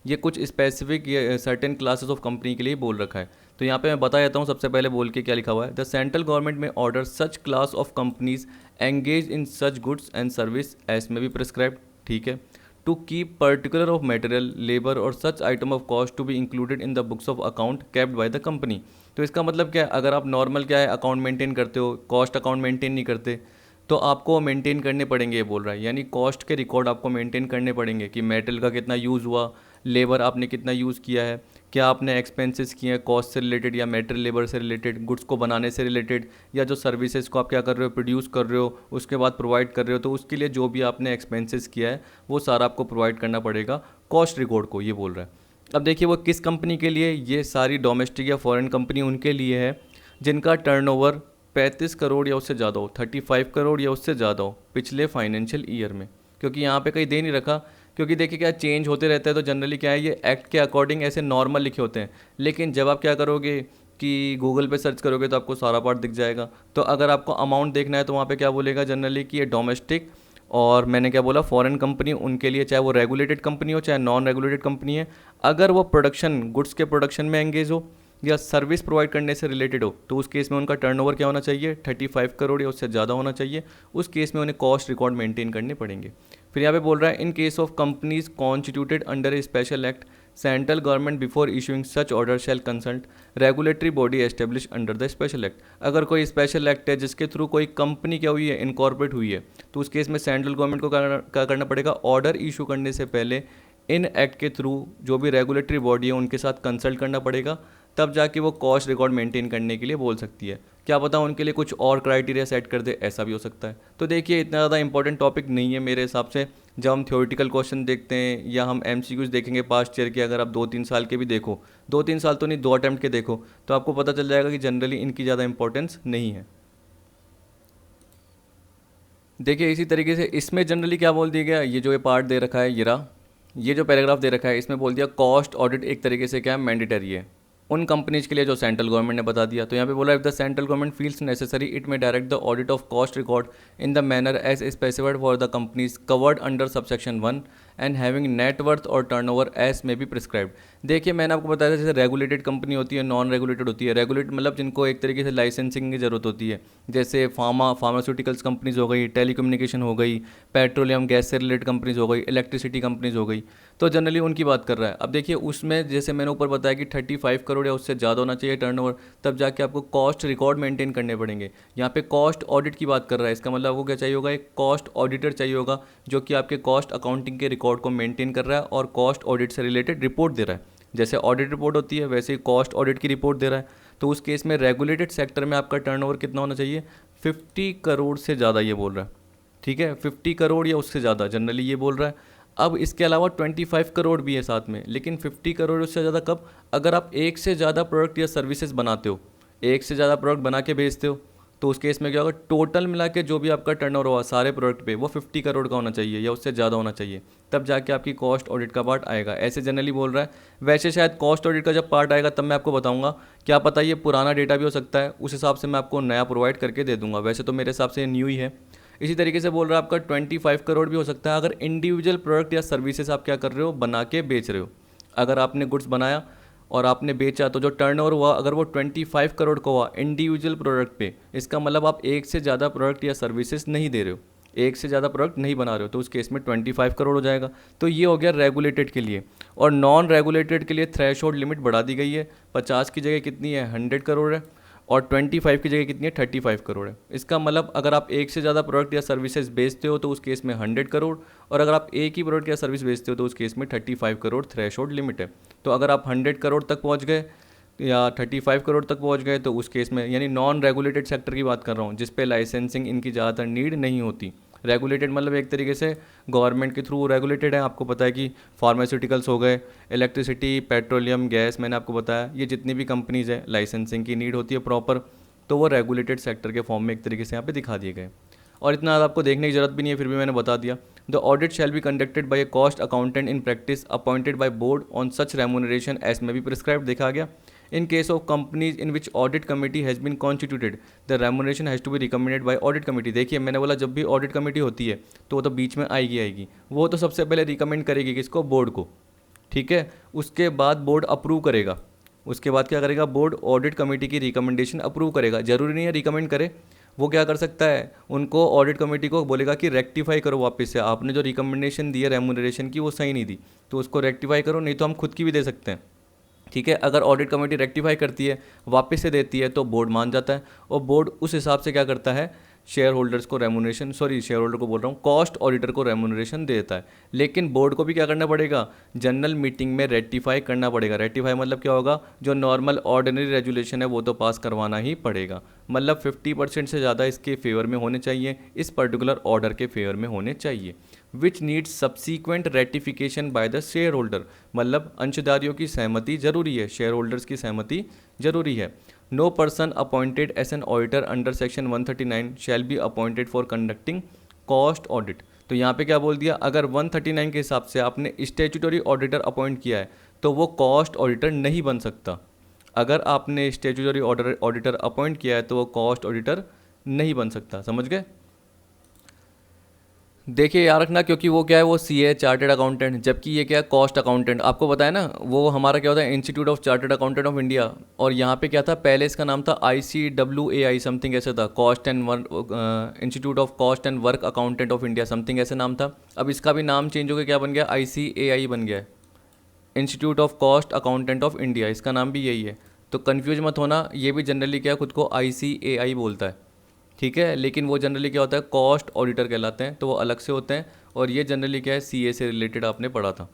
ये कुछ specific certain classes of company के लिए बोल रखा है। तो यहाँ पे मैं बता देता हूँ, सबसे पहले बोल के क्या लिखा हुआ है, the central government may order such class of companies engaged in such goods and service as may be prescribed, ठीक है, to keep particular of material, labour और such item of cost to be included in the books of account kept by the company. तो इसका मतलब क्या है, अगर आप नॉर्मल क्या है अकाउंट मेंटेन करते हो, कॉस्ट अकाउंट मेंटेन नहीं करते, तो आपको मेंटेन करने पड़ेंगे, ये बोल रहा है। यानी कॉस्ट के रिकॉर्ड आपको मेंटेन करने पड़ेंगे कि मेटेरियल का कितना यूज़ हुआ, लेबर आपने कितना यूज़ किया है, क्या आपने एक्सपेंसेस किए हैं कॉस्ट से रिलेटेड या मेटेरियल लेबर से रिलेटेड, गुड्स को बनाने से रिलेटेड, या जो सर्विसेज को आप क्या कर रहे हो, प्रोड्यूस कर रहे हो, उसके बाद प्रोवाइड कर रहे हो, तो उसके लिए जो भी आपने एक्सपेंसेस किया है वो सारा आपको प्रोवाइड करना पड़ेगा कॉस्ट रिकॉर्ड को, ये बोल रहा है। अब देखिए वो किस कंपनी के लिए, ये सारी डोमेस्टिक या फॉरेन कंपनी उनके लिए है जिनका टर्नओवर 35 करोड़ या उससे ज़्यादा हो, 35 करोड़ या उससे ज़्यादा हो पिछले फाइनेंशियल ईयर में। क्योंकि यहाँ पे कहीं दे नहीं रखा, क्योंकि देखिए क्या चेंज होते रहता है, तो जनरली क्या है, ये एक्ट के अकॉर्डिंग ऐसे नॉर्मल लिखे होते हैं। लेकिन जब आप क्या करोगे कि गूगल पे सर्च करोगे तो आपको सारा पार्ट दिख जाएगा। तो अगर आपको अमाउंट देखना है तो वहाँ पे क्या बोलेगा जनरली कि ये डोमेस्टिक, और मैंने क्या बोला, फॉरेन कंपनी उनके लिए, चाहे वो रेगुलेटेड कंपनी हो चाहे नॉन रेगुलेटेड कंपनी है, अगर वो प्रोडक्शन, गुड्स के प्रोडक्शन में एंगेज हो या सर्विस प्रोवाइड करने से रिलेटेड हो, तो उस केस में उनका टर्नओवर क्या होना चाहिए, 35 करोड़ या उससे ज़्यादा होना चाहिए। उस केस में उन्हें कॉस्ट रिकॉर्ड मेंटेन करने पड़ेंगे। फिर यहाँ पे बोल रहा है in case of companies constituted under A special act, central government before issuing such order shell consult regulatory body establish under the special act. अगर कोई स्पेशल एक्ट है जिसके थ्रू कोई कंपनी क्या हुई है, इनकॉर्पोरेट हुई है, तो उस केस में सेंट्रल गवर्नमेंट को क्या करना पड़ेगा, ऑर्डर इशू करने से पहले इन एक्ट के थ्रू जो भी रेगुलेटरी बॉडी है उनके साथ कंसल्ट करना पड़ेगा, तब जाके वो कॉस्ट रिकॉर्ड मेंटेन करने के लिए बोल सकती है। क्या पता उनके लिए कुछ और क्राइटेरिया सेट कर दे, ऐसा भी हो सकता है। तो देखिए इतना ज़्यादा इंपॉर्टेंट टॉपिक नहीं है मेरे हिसाब से। जब हम थ्योरेटिकल क्वेश्चन देखते हैं या हम एमसीक्यूज देखेंगे पास्ट ईयर के, अगर आप 2-3 साल के भी देखो, 2-3 साल तो नहीं 2 अटैम्प्ट के देखो, तो आपको पता चल जाएगा कि जनरली इनकी ज़्यादा इंपॉर्टेंस नहीं है। देखिए इसी तरीके से इसमें जनरली क्या बोल दिया गया, ये जो ये पार्ट दे रखा है, ये जो पैराग्राफ दे रखा है, इसमें बोल दिया कॉस्ट ऑडिट एक तरीके से क्या है, मैंडेटरी है उन कंपनीज के लिए जो सेंट्रल गवर्नमेंट ने बता दिया। तो यहाँ पे बोला if the central government feels necessary it may direct the audit of cost record in the manner as specified for the companies covered under subsection 1 and having net worth और turnover as may be prescribed. देखिए मैंने आपको बताया था जैसे regulated company होती है, non regulated होती है। रेगुलेटेड मतलब जिनको एक तरीके से लाइसेंसिंग की जरूरत होती है, जैसे फार्मास्यूटिकल्स कंपनीज हो गई, टेलीकम्युनिकेशन हो गई, पेट्रोलियम गैस से रिलेटेड कंपनीज हो गई, इलेक्ट्रिसिटी कंपनीज हो गई, तो जनरली उनकी बात कर रहा है। अब देखिए उसमें जैसे मैंने ऊपर बताया कि 35 करोड़ या उससे ज़्यादा होना चाहिए टर्नओवर, तब जाके आपको कॉस्ट रिकॉर्ड मेंटेन करने पड़ेंगे। यहाँ पे कॉस्ट ऑडिट की बात कर रहा है, इसका मतलब आपको क्या चाहिए होगा, एक कॉस्ट ऑडिटर चाहिए होगा जो कि आपके कॉस्ट अकाउंटिंग के रिकॉर्ड को मेंटेन कर रहा है और कॉस्ट ऑडिट से रिलेटेड रिपोर्ट दे रहा है। जैसे ऑडिट रिपोर्ट होती है वैसे ही कॉस्ट ऑडिट की रिपोर्ट दे रहा है। तो उस केस में रेगुलेटेड सेक्टर में आपका टर्नओवर कितना होना चाहिए, 50 करोड़ से ज़्यादा, ये बोल रहा है। ठीक है, 50 करोड़ या उससे ज़्यादा जनरली ये बोल रहा है। अब इसके अलावा 25 करोड़ भी है साथ में, लेकिन 50 करोड़ उससे ज़्यादा कब, अगर आप एक से ज़्यादा प्रोडक्ट या सर्विसेज बनाते हो, एक से ज़्यादा प्रोडक्ट बना के बेचते हो, तो उस केस में क्या होगा, टोटल मिला के जो भी आपका टर्नओवर हुआ सारे प्रोडक्ट पे, वो 50 करोड़ का होना चाहिए या उससे ज़्यादा होना चाहिए, तब जाके आपकी कॉस्ट ऑडिट का पार्ट आएगा। ऐसे जनरली बोल रहा है। वैसे शायद कॉस्ट ऑडिट का जब पार्ट आएगा तब मैं आपको बताऊंगा, क्या पता ये पुराना डेटा भी हो सकता है, उस हिसाब से मैं आपको नया प्रोवाइड करके दे दूंगा। वैसे तो मेरे हिसाब से न्यू ही है। इसी तरीके से बोल रहा है आपका 25 करोड़ भी हो सकता है अगर इंडिविजुअल प्रोडक्ट या सर्विसेज आप क्या कर रहे हो, बना के बेच रहे हो। अगर आपने गुड्स बनाया और आपने बेचा, तो जो टर्नओवर हुआ अगर वो 25 करोड़ का हुआ इंडिविजुअल प्रोडक्ट पे, इसका मतलब आप एक से ज़्यादा प्रोडक्ट या सर्विसेज नहीं दे रहे हो, एक से ज़्यादा प्रोडक्ट नहीं बना रहे हो, तो उस केस में 25 करोड़ हो जाएगा। तो ये हो गया रेगुलेटेड के लिए। और नॉन रेगुलेटेड के लिए थ्रेशोल्ड लिमिट बढ़ा दी गई है, 50 की जगह कितनी है, 100 करोड़ है, और 25 की जगह कितनी है, 35 करोड़ है। इसका मतलब अगर आप एक से ज़्यादा प्रोडक्ट या सर्विसेज बेचते हो तो उस केस में 100 करोड़, और अगर आप एक ही प्रोडक्ट या सर्विस बेचते हो तो उस केस में 35 करोड़ थ्रेशोल्ड लिमिट है। तो अगर आप 100 करोड़ तक पहुंच गए या 35 करोड़ तक पहुंच गए, तो उस केस में, यानी नॉन रेगुलेटेड सेक्टर की बात कर रहा हूँ, जिस पे लाइसेंसिंग इनकी ज़्यादातर नीड नहीं होती। रेगुलेटेड मतलब एक तरीके से गवर्नमेंट के थ्रू रेगुलेटेड है। आपको पता है कि फार्मास्यूटिकल्स हो गए, इलेक्ट्रिसिटी, पेट्रोलियम, गैस, मैंने आपको बताया, ये जितनी भी कंपनीज़ है लाइसेंसिंग की नीड होती है प्रॉपर, तो वो रेगुलेटेड सेक्टर के फॉर्म में एक तरीके से यहाँ पे दिखा दिए गए। और इतना ज़्यादा आपको देखने की जरूरत भी नहीं है, फिर भी मैंने बता दिया। The audit shall be conducted by a cost accountant in practice appointed by board on such remuneration as may be prescribed, देखा गया। In case of companies in which audit committee has been constituted the remuneration has to be recommended by audit committee. देखिए मैंने बोला जब भी audit committee होती है तो वो तो बीच में आएगी, वो तो सबसे पहले रिकमेंड करेगी किसको, बोर्ड को। ठीक है, उसके बाद बोर्ड अप्रूव करेगा, उसके बाद क्या करेगा, बोर्ड ऑडिट कमेटी की रिकमेंडेशन अप्रूव करेगा। जरूरी नहीं है रिकमेंड करे, वो क्या कर सकता है, उनको ऑडिट कमेटी को बोलेगा कि रेक्टिफाई करो वापस से, आपने जो रिकमेंडेशन दी है रेम्यूनरेशन की वो सही नहीं दी, तो उसको रेक्टिफाई करो, नहीं तो हम खुद की भी दे सकते हैं। ठीक है, अगर ऑडिट कमेटी रेक्टिफाई करती है, वापस से देती है, तो बोर्ड मान जाता है, और बोर्ड उस हिसाब से क्या करता है, शेयर होल्डर्स को रेमुनरेशन, सॉरी शेयर होल्डर को बोल रहा हूँ, कॉस्ट ऑडिटर को रेमुनरेशन देता है। लेकिन बोर्ड को भी क्या करना पड़ेगा, जनरल मीटिंग में रेटिफाई करना पड़ेगा। रेटिफाई मतलब क्या होगा, जो नॉर्मल ऑर्डिनरी रेजुलेशन है वो तो पास करवाना ही पड़ेगा। मतलब 50% से ज़्यादा इसके फेवर में होने चाहिए, इस पर्टिकुलर ऑर्डर के फेवर में होने चाहिए। Which needs subsequent ratification bye the share holder, मतलब अंशधारियों की सहमति जरूरी है, शेयर होल्डर्स की सहमति जरूरी है। No person appointed as an auditor under section 139 shall be appointed for conducting cost audit. तो यहाँ पे क्या बोल दिया, अगर 139 के हिसाब से आपने स्टेचुटरी ऑडिटर अपॉइंट किया है तो वो कॉस्ट ऑडिटर नहीं बन सकता। अगर आपने स्टेचुटरी ऑडिटर अपॉइंट किया है तो वो कॉस्ट ऑडिटर नहीं बन सकता। समझ गए? देखिए याद रखना, क्योंकि वो क्या है, वो सीए चार्टर्ड अकाउंटेंट, जबकि ये क्या है, कॉस्ट अकाउंटेंट। आपको बताया ना, वो हमारा क्या होता है, institute of chartered accountant of India. और यहाँ पे क्या था, पहले इसका नाम था ICWAI समथिंग ऐसे था, cost and work, institute of cost and work accountant of India something ऐसे नाम था। अब इसका भी नाम चेंज हो गया, क्या बन गया, ICAI बन गया है, institute of cost accountant of India. इसका नाम भी यही है, तो कन्फ्यूज मत होना। ये भी जनरली क्या है, खुद को ICAI बोलता है, ठीक है। लेकिन वो जनरली क्या होता है, कॉस्ट ऑडिटर कहलाते हैं, तो वो अलग से होते हैं। और ये जनरली क्या है, CA से रिलेटेड आपने पढ़ा था।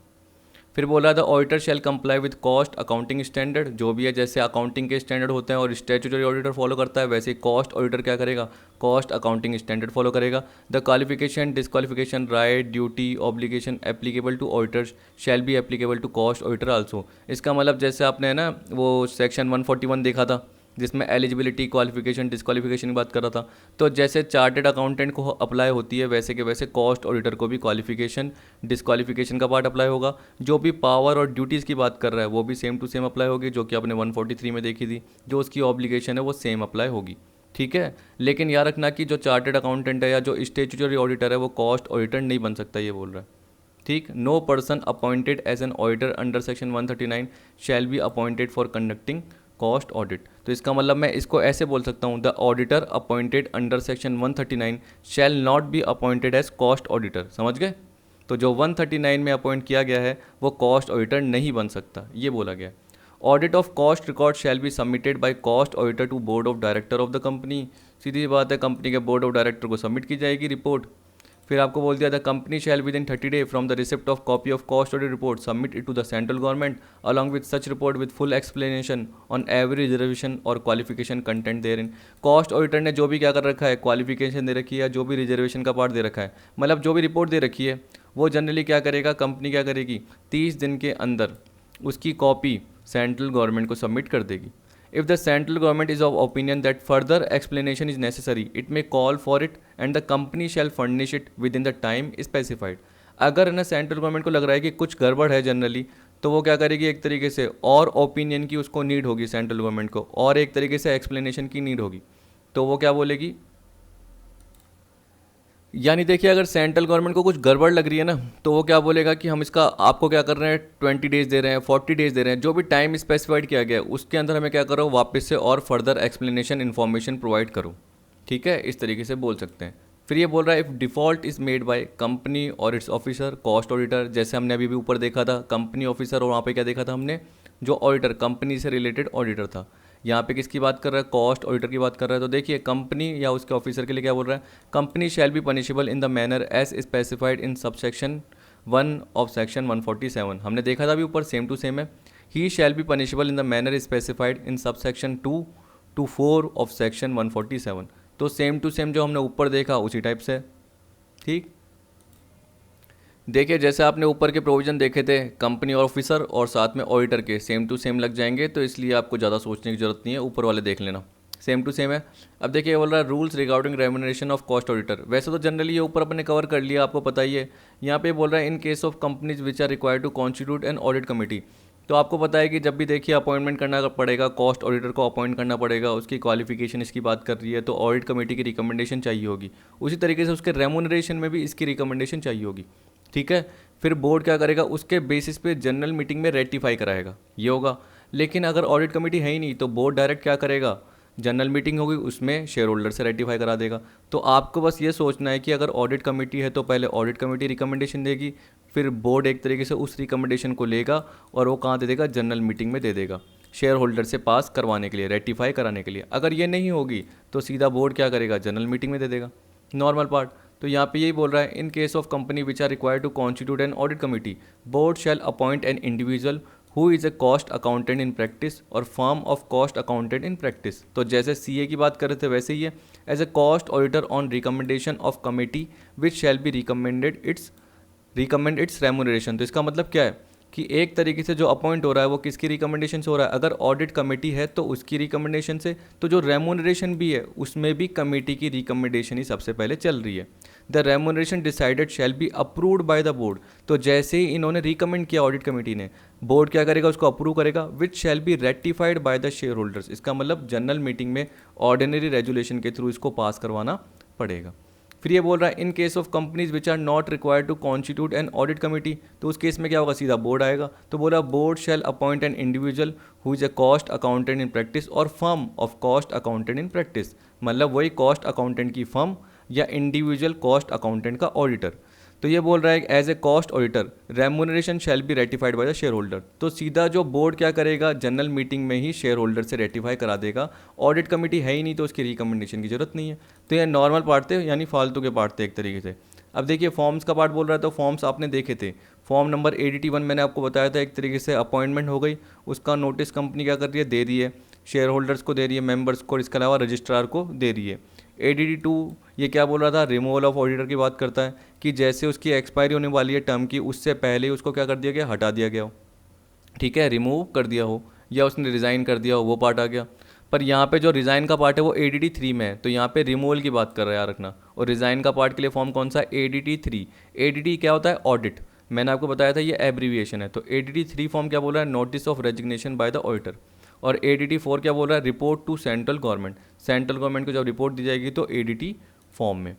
फिर बोला था auditor shall comply with cost accounting standard, जो भी है, जैसे अकाउंटिंग के स्टैंडर्ड होते हैं और स्टैट्यूटरी ऑडिटर फॉलो करता है, वैसे कॉस्ट ऑडिटर क्या करेगा, कॉस्ट अकाउंटिंग स्टैंडर्ड फॉलो करेगा। The qualification, disqualification, right, duty, obligation applicable to auditors shall be applicable to cost auditor also. इसका मतलब जैसे आपने है ना वो सेक्शन 141 देखा था, जिसमें एलिजिबिलिटी, क्वालिफिकेशन, डिस्क्वालिफिकेशन की बात कर रहा था, तो जैसे चार्टेड अकाउंटेंट को अप्लाई होती है, वैसे के वैसे कॉस्ट ऑडिटर को भी क्वालिफिकेशन, डिस्क्वालिफिकेशन का पार्ट अप्लाई होगा। जो भी पावर और ड्यूटीज़ की बात कर रहा है वो भी सेम टू सेम अप्लाई होगी, जो कि आपने 143 में देखी थी। जो उसकी ऑब्लिगेशन है वो सेम अप्लाई होगी, ठीक है। लेकिन याद रखना कि जो चार्टेड अकाउंटेंट है या जो स्टेचुटरी ऑडिटर है वो कॉस्ट ऑडिटर नहीं बन सकता, ये बोल रहा है, ठीक। No person appointed as an auditor under section 139 shall be appointed for conducting cost audit. तो इसका मतलब मैं इसको ऐसे बोल सकता हूँ, the auditor appointed under section 139 shall not be appointed as cost auditor. समझ गए? तो जो 139 में अपॉइंट किया गया है वो कॉस्ट ऑडिटर नहीं बन सकता, ये बोला गया। Audit of cost record shall be submitted by cost auditor to board of director of the company. सीधी बात है, कंपनी के बोर्ड ऑफ डायरेक्टर को सबमिट की जाएगी रिपोर्ट। फिर आपको बोल दिया, the company shall within 30 day from the receipt of copy of cost audit report submit it to the central government along with such report with full explanation on every reservation और qualification contained therein. Cost auditor ने जो भी क्या कर रखा है, qualification दे रखी है, जो भी रिजर्वेशन का पार्ट दे रखा है, मतलब जो भी रिपोर्ट दे रखी है, वो जनरली क्या करेगा, कंपनी क्या करेगी, 30 दिन के अंदर उसकी कॉपी सेंट्रल गवर्नमेंट को सबमिट कर देगी। If the central government is of opinion that further explanation is necessary, it may call for it and the company shall furnish it within the time specified. अगर ना central government को लग रहा है कि कुछ गड़बड़ है जनरली, तो वो क्या करेगी, एक तरीके से और ओपिनियन की उसको नीड होगी सेंट्रल गवर्नमेंट को, और एक तरीके से एक्सप्लेनेशन की नीड होगी, तो वो क्या बोलेगी, यानी देखिए अगर सेंट्रल गवर्नमेंट को कुछ गड़बड़ लग रही है ना, तो वो क्या बोलेगा कि हम इसका आपको क्या कर रहे हैं, 20 डेज दे रहे हैं, 40 डेज दे रहे हैं, जो भी टाइम स्पेसिफाइड किया गया है उसके अंदर हमें क्या करो, वापस से और फर्दर एक्सप्लेनेशन इन्फॉर्मेशन प्रोवाइड करो, ठीक है। इस तरीके से बोल सकते हैं। फिर ये बोल रहा है, if default is made by company और इट्स ऑफिसर कॉस्ट ऑडिटर, जैसे हमने अभी भी ऊपर देखा था कंपनी ऑफिसर, और वहाँ पे क्या देखा था हमने, जो ऑडिटर कंपनी से रिलेटेड ऑडिटर था। यहाँ पे किसकी बात कर रहा है, कॉस्ट ऑडिटर की बात कर रहा है। तो देखिए कंपनी या उसके ऑफिसर के लिए क्या बोल रहा है, company shall be punishable in the manner as specified in subsection 1 of section 147। हमने देखा था अभी ऊपर, सेम टू सेम है। He shall be punishable in the manner specified in subsection 2 to 4 of section 147। तो सेम टू सेम जो हमने ऊपर देखा उसी टाइप से, ठीक। देखिए जैसे आपने ऊपर के प्रोविज़न देखे थे, कंपनी ऑफिसर और साथ में ऑडिटर के सेम टू सेम लग जाएंगे, तो इसलिए आपको ज़्यादा सोचने की ज़रूरत नहीं है, ऊपर वाले देख लेना, सेम टू सेम है। अब देखिए बोल रहा है rules regarding remuneration of cost auditor. वैसे तो जनरली ये ऊपर अपने कवर कर लिया, आपको पता ही है। यहाँ पे बोल रहा है in case of companies which are required to constitute an audit committee. तो आपको पता है कि जब भी देखिए अपॉइंटमेंट करना पड़ेगा, कॉस्ट ऑडिटर को अपॉइंट करना पड़ेगा, उसकी क्वालिफिकेशन इसकी बात कर रही है, तो ऑडिट कमेटी की रिकमेंडेशन चाहिए होगी। उसी तरीके से उसके रेम्यूनरेशन में भी इसकी रिकमेंडेशन चाहिए होगी, ठीक है। फिर बोर्ड क्या करेगा, उसके बेसिस पे जनरल मीटिंग में रेटिफाई कराएगा, ये होगा। लेकिन अगर ऑडिट कमेटी है ही नहीं, तो बोर्ड डायरेक्ट क्या करेगा, जनरल मीटिंग होगी उसमें शेयर होल्डर से रेटिफाई करा देगा। तो आपको बस ये सोचना है कि अगर ऑडिट कमेटी है तो पहले ऑडिट कमेटी रिकमेंडेशन देगी, फिर बोर्ड एक तरीके से उस रिकमेंडेशन को लेगा और वो कहाँ दे देगा, जनरल मीटिंग में दे देगा। शेयर होल्डर से पास करवाने के लिए, रेटिफाई कराने के लिए। अगर ये नहीं होगी तो सीधा बोर्ड क्या करेगा, जनरल मीटिंग में दे देगा, नॉर्मल पार्ट। तो यहाँ पे यही बोल रहा है, in case of company which are required to constitute an audit committee, board shall appoint an individual who is a cost accountant in practice और firm of cost accountant in practice. तो जैसे सीए की बात कर रहे थे वैसे ही है, as a cost auditor on recommendation of committee which shall be recommend its remuneration. तो इसका मतलब क्या है कि एक तरीके से जो अपॉइंट हो रहा है वो किसकी रिकमेंडेशन से हो रहा है, अगर ऑडिट कमेटी है तो उसकी रिकमेंडेशन से, तो जो रेमुनरेशन भी है उसमें भी कमेटी की रिकमेंडेशन ही सबसे पहले चल रही है। The remuneration decided shall be approved by the board. तो जैसे ही इन्होंने रिकमेंड किया ऑडिट कमेटी ने, बोर्ड क्या करेगा, उसको अप्रूव करेगा, which shall be ratified by the shareholders. इसका मतलब जनरल मीटिंग में ऑर्डिनरी रेजुलेशन के थ्रू इसको पास करवाना पड़ेगा। फिर ये बोल रहा है, in case of companies which are not required to constitute an audit committee, तो उस केस में क्या होगा, सीधा बोर्ड आएगा। तो बोला board shall appoint an individual who is a cost accountant in practice और firm of cost accountant in practice, मतलब वही कॉस्ट अकाउंटेंट की फर्म या इंडिविजुअल कॉस्ट अकाउंटेंट का ऑडिटर। तो ये बोल रहा है as a cost auditor remuneration shall be ratified by the shareholder. तो सीधा जो बोर्ड क्या करेगा, जनरल मीटिंग में ही शेयर होल्डर से रेटिफाई करा देगा। ऑडिट कमेटी है ही नहीं तो उसकी रिकमेंडेशन की जरूरत नहीं है। तो ये नॉर्मल पार्ट थे, यानी फालतू के पार्ट थे एक तरीके से। अब देखिए फॉर्म्स का पार्ट बोल रहा है, तो फॉर्म्स आपने देखे थे। फॉर्म नंबर ADT 1 मैंने आपको बताया था, एक तरीके से अपॉइंटमेंट हो गई, उसका नोटिस कंपनी क्या कर रही है, दे रही है, शेयर होल्डर्स को दे रही है, मेंबर्स को, और इसके अलावा रजिस्ट्रार को दे रही है। ADT 2 ये क्या बोल रहा था, रिमूवल ऑफ ऑडिटर की बात करता है कि जैसे उसकी एक्सपायरी होने वाली है टर्म की, उससे पहले ही उसको क्या कर दिया गया, हटा दिया गया हो, ठीक है, रिमूव कर दिया हो या उसने रिज़ाइन कर दिया हो, वो पार्ट आ गया। पर यहाँ पे जो रिज़ाइन का पार्ट है वो ADT 3 में है, तो यहाँ पे रिमूवल की बात कर रहा है, याद रखना। और रिज़ाइन का पार्ट के लिए फॉर्म कौन सा है, ADT 3। ADT क्या होता है, ऑडिट, मैंने आपको बताया था ये एब्रीविएशन है। तो ADT 3 फॉर्म क्या बोल रहा है, notice of resignation by the auditor. और ADT 4 क्या बोल रहा है, report to central government. Central government को जब रिपोर्ट दी जाएगी तो ADT फॉर्म में।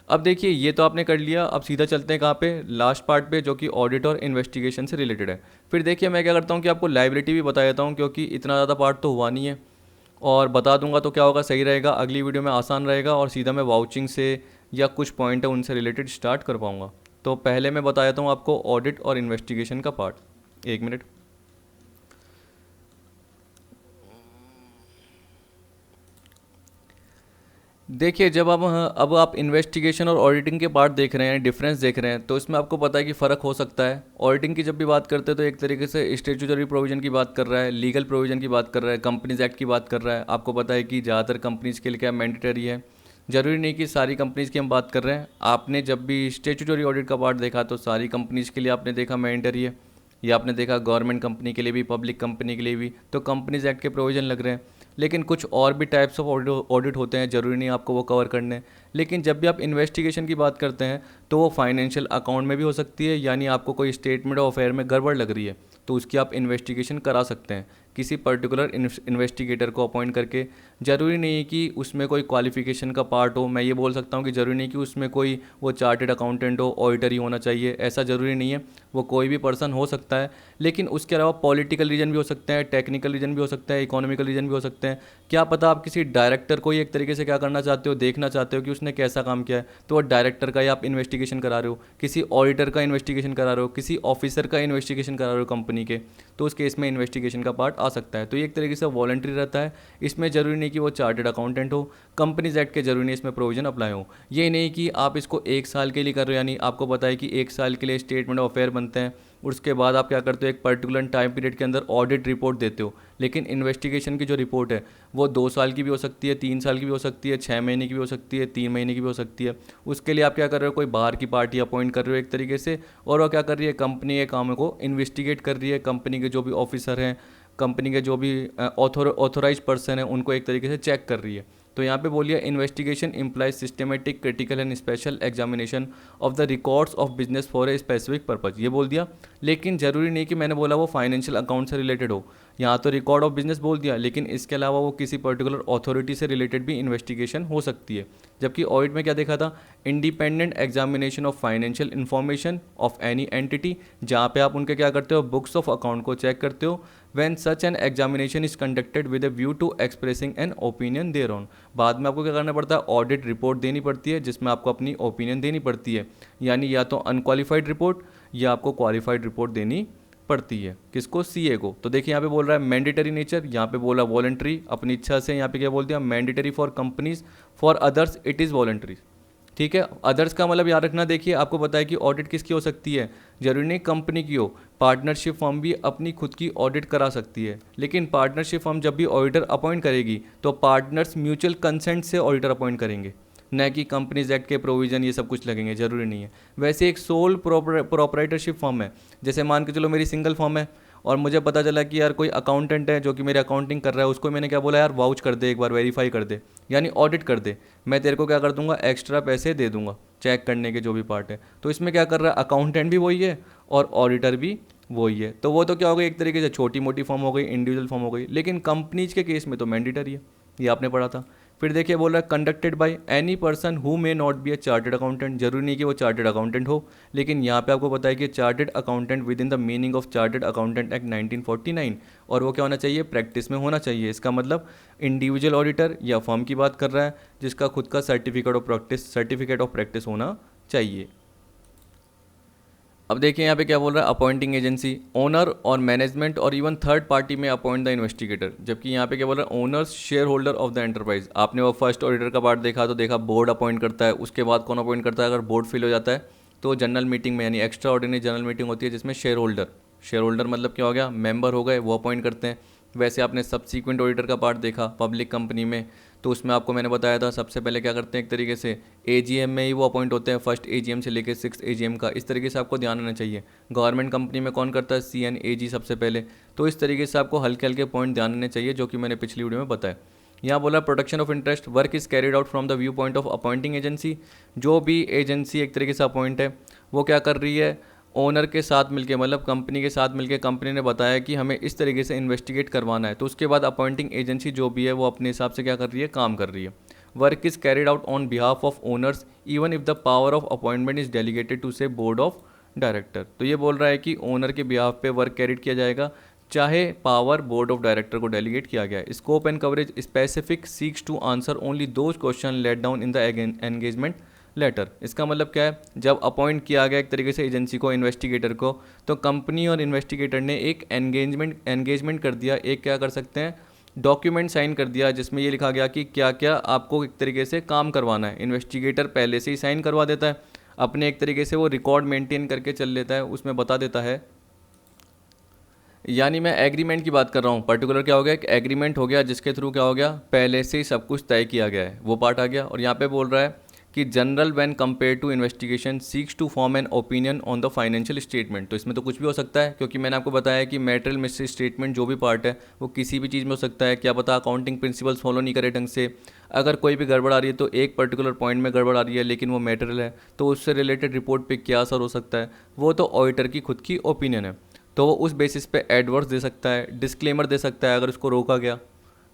अब देखिए ये तो आपने कर लिया, अब सीधा चलते हैं कहाँ पे, लास्ट पार्ट पे, जो कि ऑडिट और इन्वेस्टिगेशन से रिलेटेड है। फिर देखिए मैं क्या करता हूँ कि आपको लायबिलिटी भी बता देता हूँ, क्योंकि इतना ज़्यादा पार्ट तो हुआ नहीं है, और बता दूंगा तो क्या होगा, सही रहेगा, अगली वीडियो में आसान रहेगा और सीधा मैं वाउचिंग से या कुछ पॉइंट है उनसे रिलेटेड स्टार्ट कर पाऊँगा। तो पहले मैं बता देता हूँ आपको ऑडिट और इन्वेस्टिगेशन का पार्ट। एक मिनट। देखिए जब अब आप इन्वेस्टिगेशन और ऑडिटिंग के पार्ट देख रहे हैं, डिफरेंस देख रहे हैं, तो इसमें आपको पता है कि फ़र्क हो सकता है। ऑडिटिंग की जब भी बात करते हैं तो एक तरीके से स्टेचुटरी प्रोविजन की बात कर रहा है, लीगल प्रोविजन की बात कर रहा है, कंपनीज एक्ट की बात कर रहा है। आपको पता है कि ज़्यादातर कंपनीज़ के लिए क्या मैंडेटरी है, ज़रूरी नहीं कि सारी कंपनीज़ की हम बात कर रहे हैं। आपने जब भी स्टेचुटरी ऑडिट का पार्ट देखा तो सारी कंपनीज़ के लिए आपने देखा मैंडेटरी है, या आपने देखा गवर्नमेंट कंपनी के लिए भी, पब्लिक कंपनी के लिए भी, तो कंपनीज एक्ट के प्रोविज़न लग रहे हैं। लेकिन कुछ और भी टाइप्स ऑफ ऑडिट होते हैं, ज़रूरी नहीं आपको वो कवर करने। लेकिन जब भी आप इन्वेस्टिगेशन की बात करते हैं तो वो फाइनेंशियल अकाउंट में भी हो सकती है, यानी आपको कोई स्टेटमेंट ऑफ अफेयर में गड़बड़ लग रही है तो उसकी आप इन्वेस्टिगेशन करा सकते हैं किसी पर्टिकुलर इन्वेस्टिगेटर को अपॉइंट करके। ज़रूरी नहीं है कि उसमें कोई क्वालिफिकेशन का पार्ट हो, मैं ये बोल सकता हूँ कि ज़रूरी नहीं कि उसमें कोई वो चार्टेड अकाउंटेंट हो, ऑडिटर ही होना चाहिए, ऐसा ज़रूरी नहीं है, वो कोई भी पर्सन हो सकता है। लेकिन उसके अलावा पॉलिटिकल रीजन भी हो सकते हैं, टेक्निकल रीजन भी हो सकता है, इकोनॉमिकल रीजन भी हो सकते हैं। क्या पता आप किसी डायरेक्टर को ही एक तरीके से क्या करना चाहते हो, देखना चाहते हो कि उसने कैसा काम किया है, तो वो डायरेक्टर का ही आप इन्वेस्टिगेशन करा रहे हो, किसी ऑडिटर का इन्वेस्टिगेशन करा रहे हो, किसी ऑफिसर का इन्वेस्टिगेशन करा रहे हो कंपनी के, तो उस केस में इन्वेस्टिगेशन का पार्ट आ सकता है। तो ये एक तरीके से वॉलंटरी रहता है, इसमें ज़रूरी नहीं कि वो चार्टेड अकाउंटेंट हो, कंपनीज एक्ट के जरूरी नहीं इसमें प्रोविजन अप्लाई हो। ये नहीं कि आप इसको 1 साल के लिए कर रहे हो, यानी आपको पता है कि 1 साल के लिए स्टेटमेंट ऑफ अफेयर बनते हैं, उसके बाद आप क्या करते हो, एक पर्टिकुलर टाइम पीरियड के अंदर ऑडिट रिपोर्ट देते हो। लेकिन इन्वेस्टिगेशन की जो रिपोर्ट है वो 2 साल की भी हो सकती है, 3 साल की भी हो सकती है, 6 महीने की भी हो सकती है, 3 महीने की भी हो सकती है। उसके लिए आप क्या कर रहे हो, कोई बाहर की पार्टी अपॉइंट कर रहे हो एक तरीके से, और वो क्या कर रही है, कंपनी के काम को इन्वेस्टिगेट कर रही है, कंपनी के जो भी ऑफिसर हैं, कंपनी के जो भी ऑथोराइज पर्सन है, उनको एक तरीके से चेक कर रही है। तो यहाँ पे बोलिए investigation implies systematic, critical and special examination of the records of business for a specific purpose, ये बोल दिया। लेकिन ज़रूरी नहीं कि मैंने बोला वो फाइनेंशियल अकाउंट से रिलेटेड हो, यहाँ तो रिकॉर्ड ऑफ बिजनेस बोल दिया, लेकिन इसके अलावा वो किसी पर्टिकुलर अथॉरिटी से रिलेटेड भी इन्वेस्टिगेशन हो सकती है। जबकि ऑडिट में क्या देखा था, independent examination of financial information of any entity, जहाँ पे आप उनके क्या करते हो, बुक्स ऑफ अकाउंट को चेक करते हो। when such an examination is conducted with a view to expressing an opinion thereon, बाद में आपको क्या करना पड़ता है, ऑडिट रिपोर्ट देनी पड़ती है जिसमें आपको अपनी ओपिनियन देनी पड़ती है, यानी या तो अनक्वालिफाइड रिपोर्ट या आपको क्वालिफाइड रिपोर्ट देनी पड़ती है। किसको? सीए को। तो देखिए यहाँ पे बोल रहा है मैंडेटरी नेचर, यहाँ पे बोला वॉलंटरी, अपनी इच्छा से। यहाँ पे क्या बोल दिया? Mandatory for companies, for others it is voluntary. ठीक है, अदर्स का मतलब याद रखना। देखिए आपको पता है कि ऑडिट किसकी हो सकती है, जरूरी नहीं कंपनी की हो, पार्टनरशिप फर्म भी अपनी खुद की ऑडिट करा सकती है। लेकिन पार्टनरशिप फर्म जब भी ऑडिटर अपॉइंट करेगी तो पार्टनर्स म्यूचुअल कंसेंट से ऑडिटर अपॉइंट करेंगे, न कि कंपनीज एक्ट के प्रोविजन ये सब कुछ लगेंगे, जरूरी नहीं है। वैसे एक सोल प्रोपराइटरशिप फर्म है, जैसे मान के चलो मेरी सिंगल फर्म है और मुझे पता चला कि यार कोई अकाउंटेंट है जो कि मेरे अकाउंटिंग कर रहा है, उसको मैंने क्या बोला, यार वाउच कर दे, एक बार वेरीफाई कर दे, यानी ऑडिट कर दे। मैं तेरे को क्या कर दूंगा, एक्स्ट्रा पैसे दे दूंगा चेक करने के जो भी पार्ट है। तो इसमें क्या कर रहा है, अकाउंटेंट भी वही है और ऑडिटर भी वही है। तो वो तो क्या हो गई, एक तरीके से छोटी मोटी फॉर्म हो गई, इंडिविजुअल फॉर्म हो गई। लेकिन कंपनीज के केस में तो मैंडेटरी है, ये आपने पढ़ा था। फिर देखिए बोल रहा है conducted by any person who may not be a chartered accountant. जरूरी नहीं कि वो चार्टेड अकाउंटेंट हो, लेकिन यहाँ पे आपको पता है कि chartered accountant with in the meaning of chartered accountant act 1949, और वो क्या होना चाहिए, प्रैक्टिस में होना चाहिए। इसका मतलब इंडिविजुअल ऑडिटर या फर्म की बात कर रहा है जिसका खुद का सर्टिफिकेट ऑफ प्रैक्टिस होना चाहिए। अब देखिए यहाँ पे क्या बोल रहा है, अपॉइंटिंग एजेंसी, ओनर और मैनेजमेंट और इवन थर्ड पार्टी में अपॉइंट द इन्वेस्टिगेटर। जबकि यहाँ पे क्या बोल रहा है, owners share holder of the enterprise. आपने वो फर्स्ट ऑडिटर का पार्ट देखा तो देखा बोर्ड अपॉइंट करता है, उसके बाद कौन अपॉइंट करता है, अगर बोर्ड फेल हो जाता है तो जनरल मीटिंग में, यानी एक्स्ट्रा ऑर्डिनरी जनरल मीटिंग होती है जिसमें शेयर होल्डर मतलब क्या हो गया, मेंबर हो गए, वो अपॉइंट करते हैं। वैसे आपने सब्सीक्वेंट ऑडिटर का पार्ट देखा पब्लिक कंपनी में, तो उसमें आपको मैंने बताया था सबसे पहले क्या करते हैं, एक तरीके से एजीएम में ही वो अपॉइंट होते हैं, फर्स्ट एजीएम से लेकर 6th एजीएम का। इस तरीके से आपको ध्यान रहना चाहिए। गवर्नमेंट कंपनी में कौन करता है, CNAG सबसे पहले। तो इस तरीके से आपको हल्के हल्के पॉइंट ध्यान रहने चाहिए, जो कि मैंने पिछली वीडियो में बताया। यहाँ बोला protection of interest, work is carried out from the view point of appointing agency. जो भी एजेंसी एक तरीके से अपॉइंट है वो क्या कर रही है, ओनर के साथ मिलके, मतलब कंपनी के साथ मिलके, कंपनी ने बताया कि हमें इस तरीके से इन्वेस्टिगेट करवाना है, तो उसके बाद अपॉइंटिंग एजेंसी जो भी है वो अपने हिसाब से क्या कर रही है, काम कर रही है। Work is carried out on behalf of owners even if the power of appointment is delegated to say board of director. तो ये बोल रहा है कि ओनर के बिहाफ पे वर्क कैरिड किया जाएगा, चाहे पावर बोर्ड ऑफ डायरेक्टर को डेलीगेट किया गया है। Scope and coverage specific seeks to answer only those question laid down in the engagement letter. इसका मतलब क्या है, जब अपॉइंट किया गया एक तरीके से एजेंसी को, इन्वेस्टिगेटर को, तो कंपनी और इन्वेस्टिगेटर ने एक एंगेजमेंट कर दिया, एक क्या कर सकते हैं, डॉक्यूमेंट साइन कर दिया, जिसमें ये लिखा गया कि क्या क्या आपको एक तरीके से काम करवाना है। इन्वेस्टिगेटर पहले से ही साइन करवा देता है, अपने एक तरीके से वो रिकॉर्ड मेंटेन करके चल लेता है, उसमें बता देता है। यानी मैं एग्रीमेंट की बात कर रहा हूँ, पर्टिकुलर क्या हो गया, एक एग्रीमेंट हो गया जिसके थ्रू क्या हो गया, पहले से ही सब कुछ तय किया गया है, वो पार्ट आ गया। और यहाँ पे बोल रहा है कि general when compare to investigation seeks to form an opinion on the financial statement. तो इसमें तो कुछ भी हो सकता है, क्योंकि मैंने आपको बताया कि मैटेरियल मिस्ट्री स्टेटमेंट जो भी पार्ट है वो किसी भी चीज़ में हो सकता है। क्या पता अकाउंटिंग प्रिंसिपल्स फॉलो नहीं करे ढंग से, अगर कोई भी गड़बड़ आ रही है तो एक पर्टिकुलर पॉइंट में गड़बड़ आ रही है लेकिन वो मैटेरियल है, तो उससे रिलेटेड रिपोर्ट पे क्या असर हो सकता है, वो तो ऑडिटर की खुद की ओपिनियन है। तो वो उस बेसिस पे एडवर्स दे सकता है, डिस्क्लेमर दे सकता है, अगर उसको रोका गया,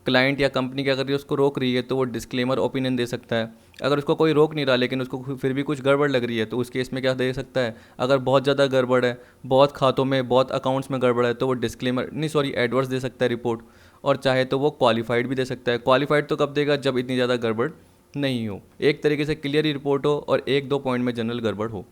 क्लाइंट या कंपनी क्या कर रही है उसको रोक रही है तो वो डिस्क्लेमर ओपिनियन दे सकता है। अगर उसको कोई रोक नहीं रहा लेकिन उसको फिर भी कुछ गड़बड़ लग रही है तो उस केस में क्या दे सकता है, अगर बहुत ज़्यादा गड़बड़ है, बहुत खातों में, बहुत अकाउंट्स में गड़बड़ है, तो वो एडवर्स दे सकता है रिपोर्ट। और चाहे तो वो क्वालिफाइड भी दे सकता है। क्वालिफाइड तो कब देगा, जब इतनी ज़्यादा गड़बड़ नहीं हो, एक तरीके से क्लियर ही रिपोर्ट हो और एक दो पॉइंट में जनरल गड़बड़ हो।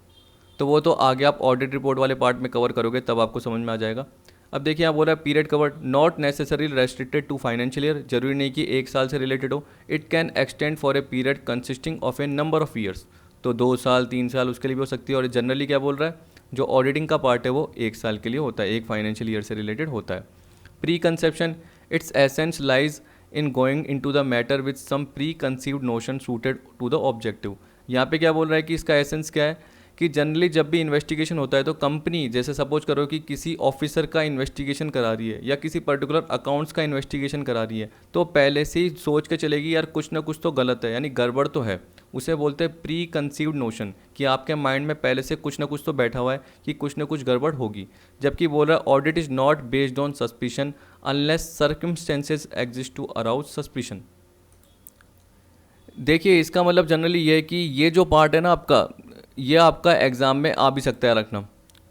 तो वो तो आगे आप ऑडिट रिपोर्ट वाले पार्ट में कवर करोगे तब आपको समझ में आ जाएगा। अब देखिए यहाँ बोल रहा है period covered not necessary restricted to financial year. जरूरी नहीं कि एक साल से रिलेटेड हो, it can extend for a period consisting of a number of years. तो 2 साल 3 साल उसके लिए भी हो सकती है। और जनरली क्या बोल रहा है, जो ऑडिटिंग का पार्ट है वो 1 साल के लिए होता है, एक फाइनेंशियल ईयर से रिलेटेड होता है। Preconception, its essence lies in going into the matter with some preconceived notion suited to the objective. यहाँ पे क्या बोल रहा है कि इसका एसेंस क्या है कि जनरली जब भी इन्वेस्टिगेशन होता है तो कंपनी, जैसे सपोज करो कि किसी ऑफिसर का इन्वेस्टिगेशन करा रही है या किसी पर्टिकुलर अकाउंट्स का इन्वेस्टिगेशन करा रही है, तो पहले से ही सोच के चलेगी यार कुछ ना कुछ तो गलत है, यानी गड़बड़ तो है। उसे बोलते हैं प्री कंसीव्ड नोशन, कि आपके माइंड में पहले से कुछ ना कुछ तो बैठा हुआ है कि कुछ ना कुछ गड़बड़ होगी। जबकि बोल रहा है audit is not based on suspicion unless circumstances exist to arouse suspicion. देखिए इसका मतलब जनरली ये है कि ये जो पार्ट है ना आपका, ये आपका एग्ज़ाम में आ भी सकता है रखना,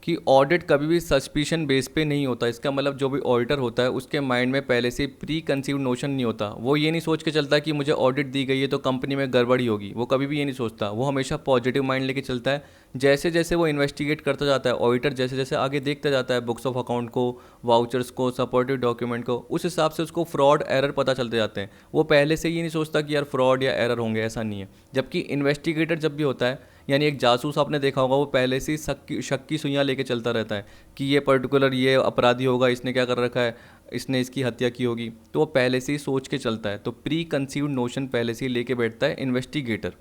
कि ऑडिट कभी भी सस्पिशन बेस पे नहीं होता। इसका मतलब जो भी ऑडिटर होता है उसके माइंड में पहले से प्री कंसीव्ड नोशन नहीं होता। वो ये नहीं सोच के चलता कि मुझे ऑडिट दी गई है तो कंपनी में गड़बड़ी होगी, वो कभी भी ये नहीं सोचता। वो हमेशा पॉजिटिव माइंड लेके चलता है। जैसे जैसे वो इन्वेस्टिगेट करता जाता है, ऑडिटर जैसे जैसे आगे देखता जाता है बुक्स ऑफ अकाउंट को, वाउचर्स को, सपोर्टिव डॉक्यूमेंट को, उस हिसाब से उसको फ्रॉड एरर पता चलते जाते हैं। वो पहले से ये नहीं सोचता कि यार फ्रॉड या एरर होंगे, ऐसा नहीं है। जबकि इन्वेस्टिगेटर जब भी होता है, यानी एक जासूस आपने देखा होगा, वो पहले से ही शक की सुइयां लेके चलता रहता है कि ये पर्टिकुलर ये अपराधी होगा, इसने क्या कर रखा है, इसने इसकी हत्या की होगी। तो वो पहले से ही सोच के चलता है। तो प्री कंसीव्ड नोशन पहले से ही लेके बैठता है इन्वेस्टिगेटर।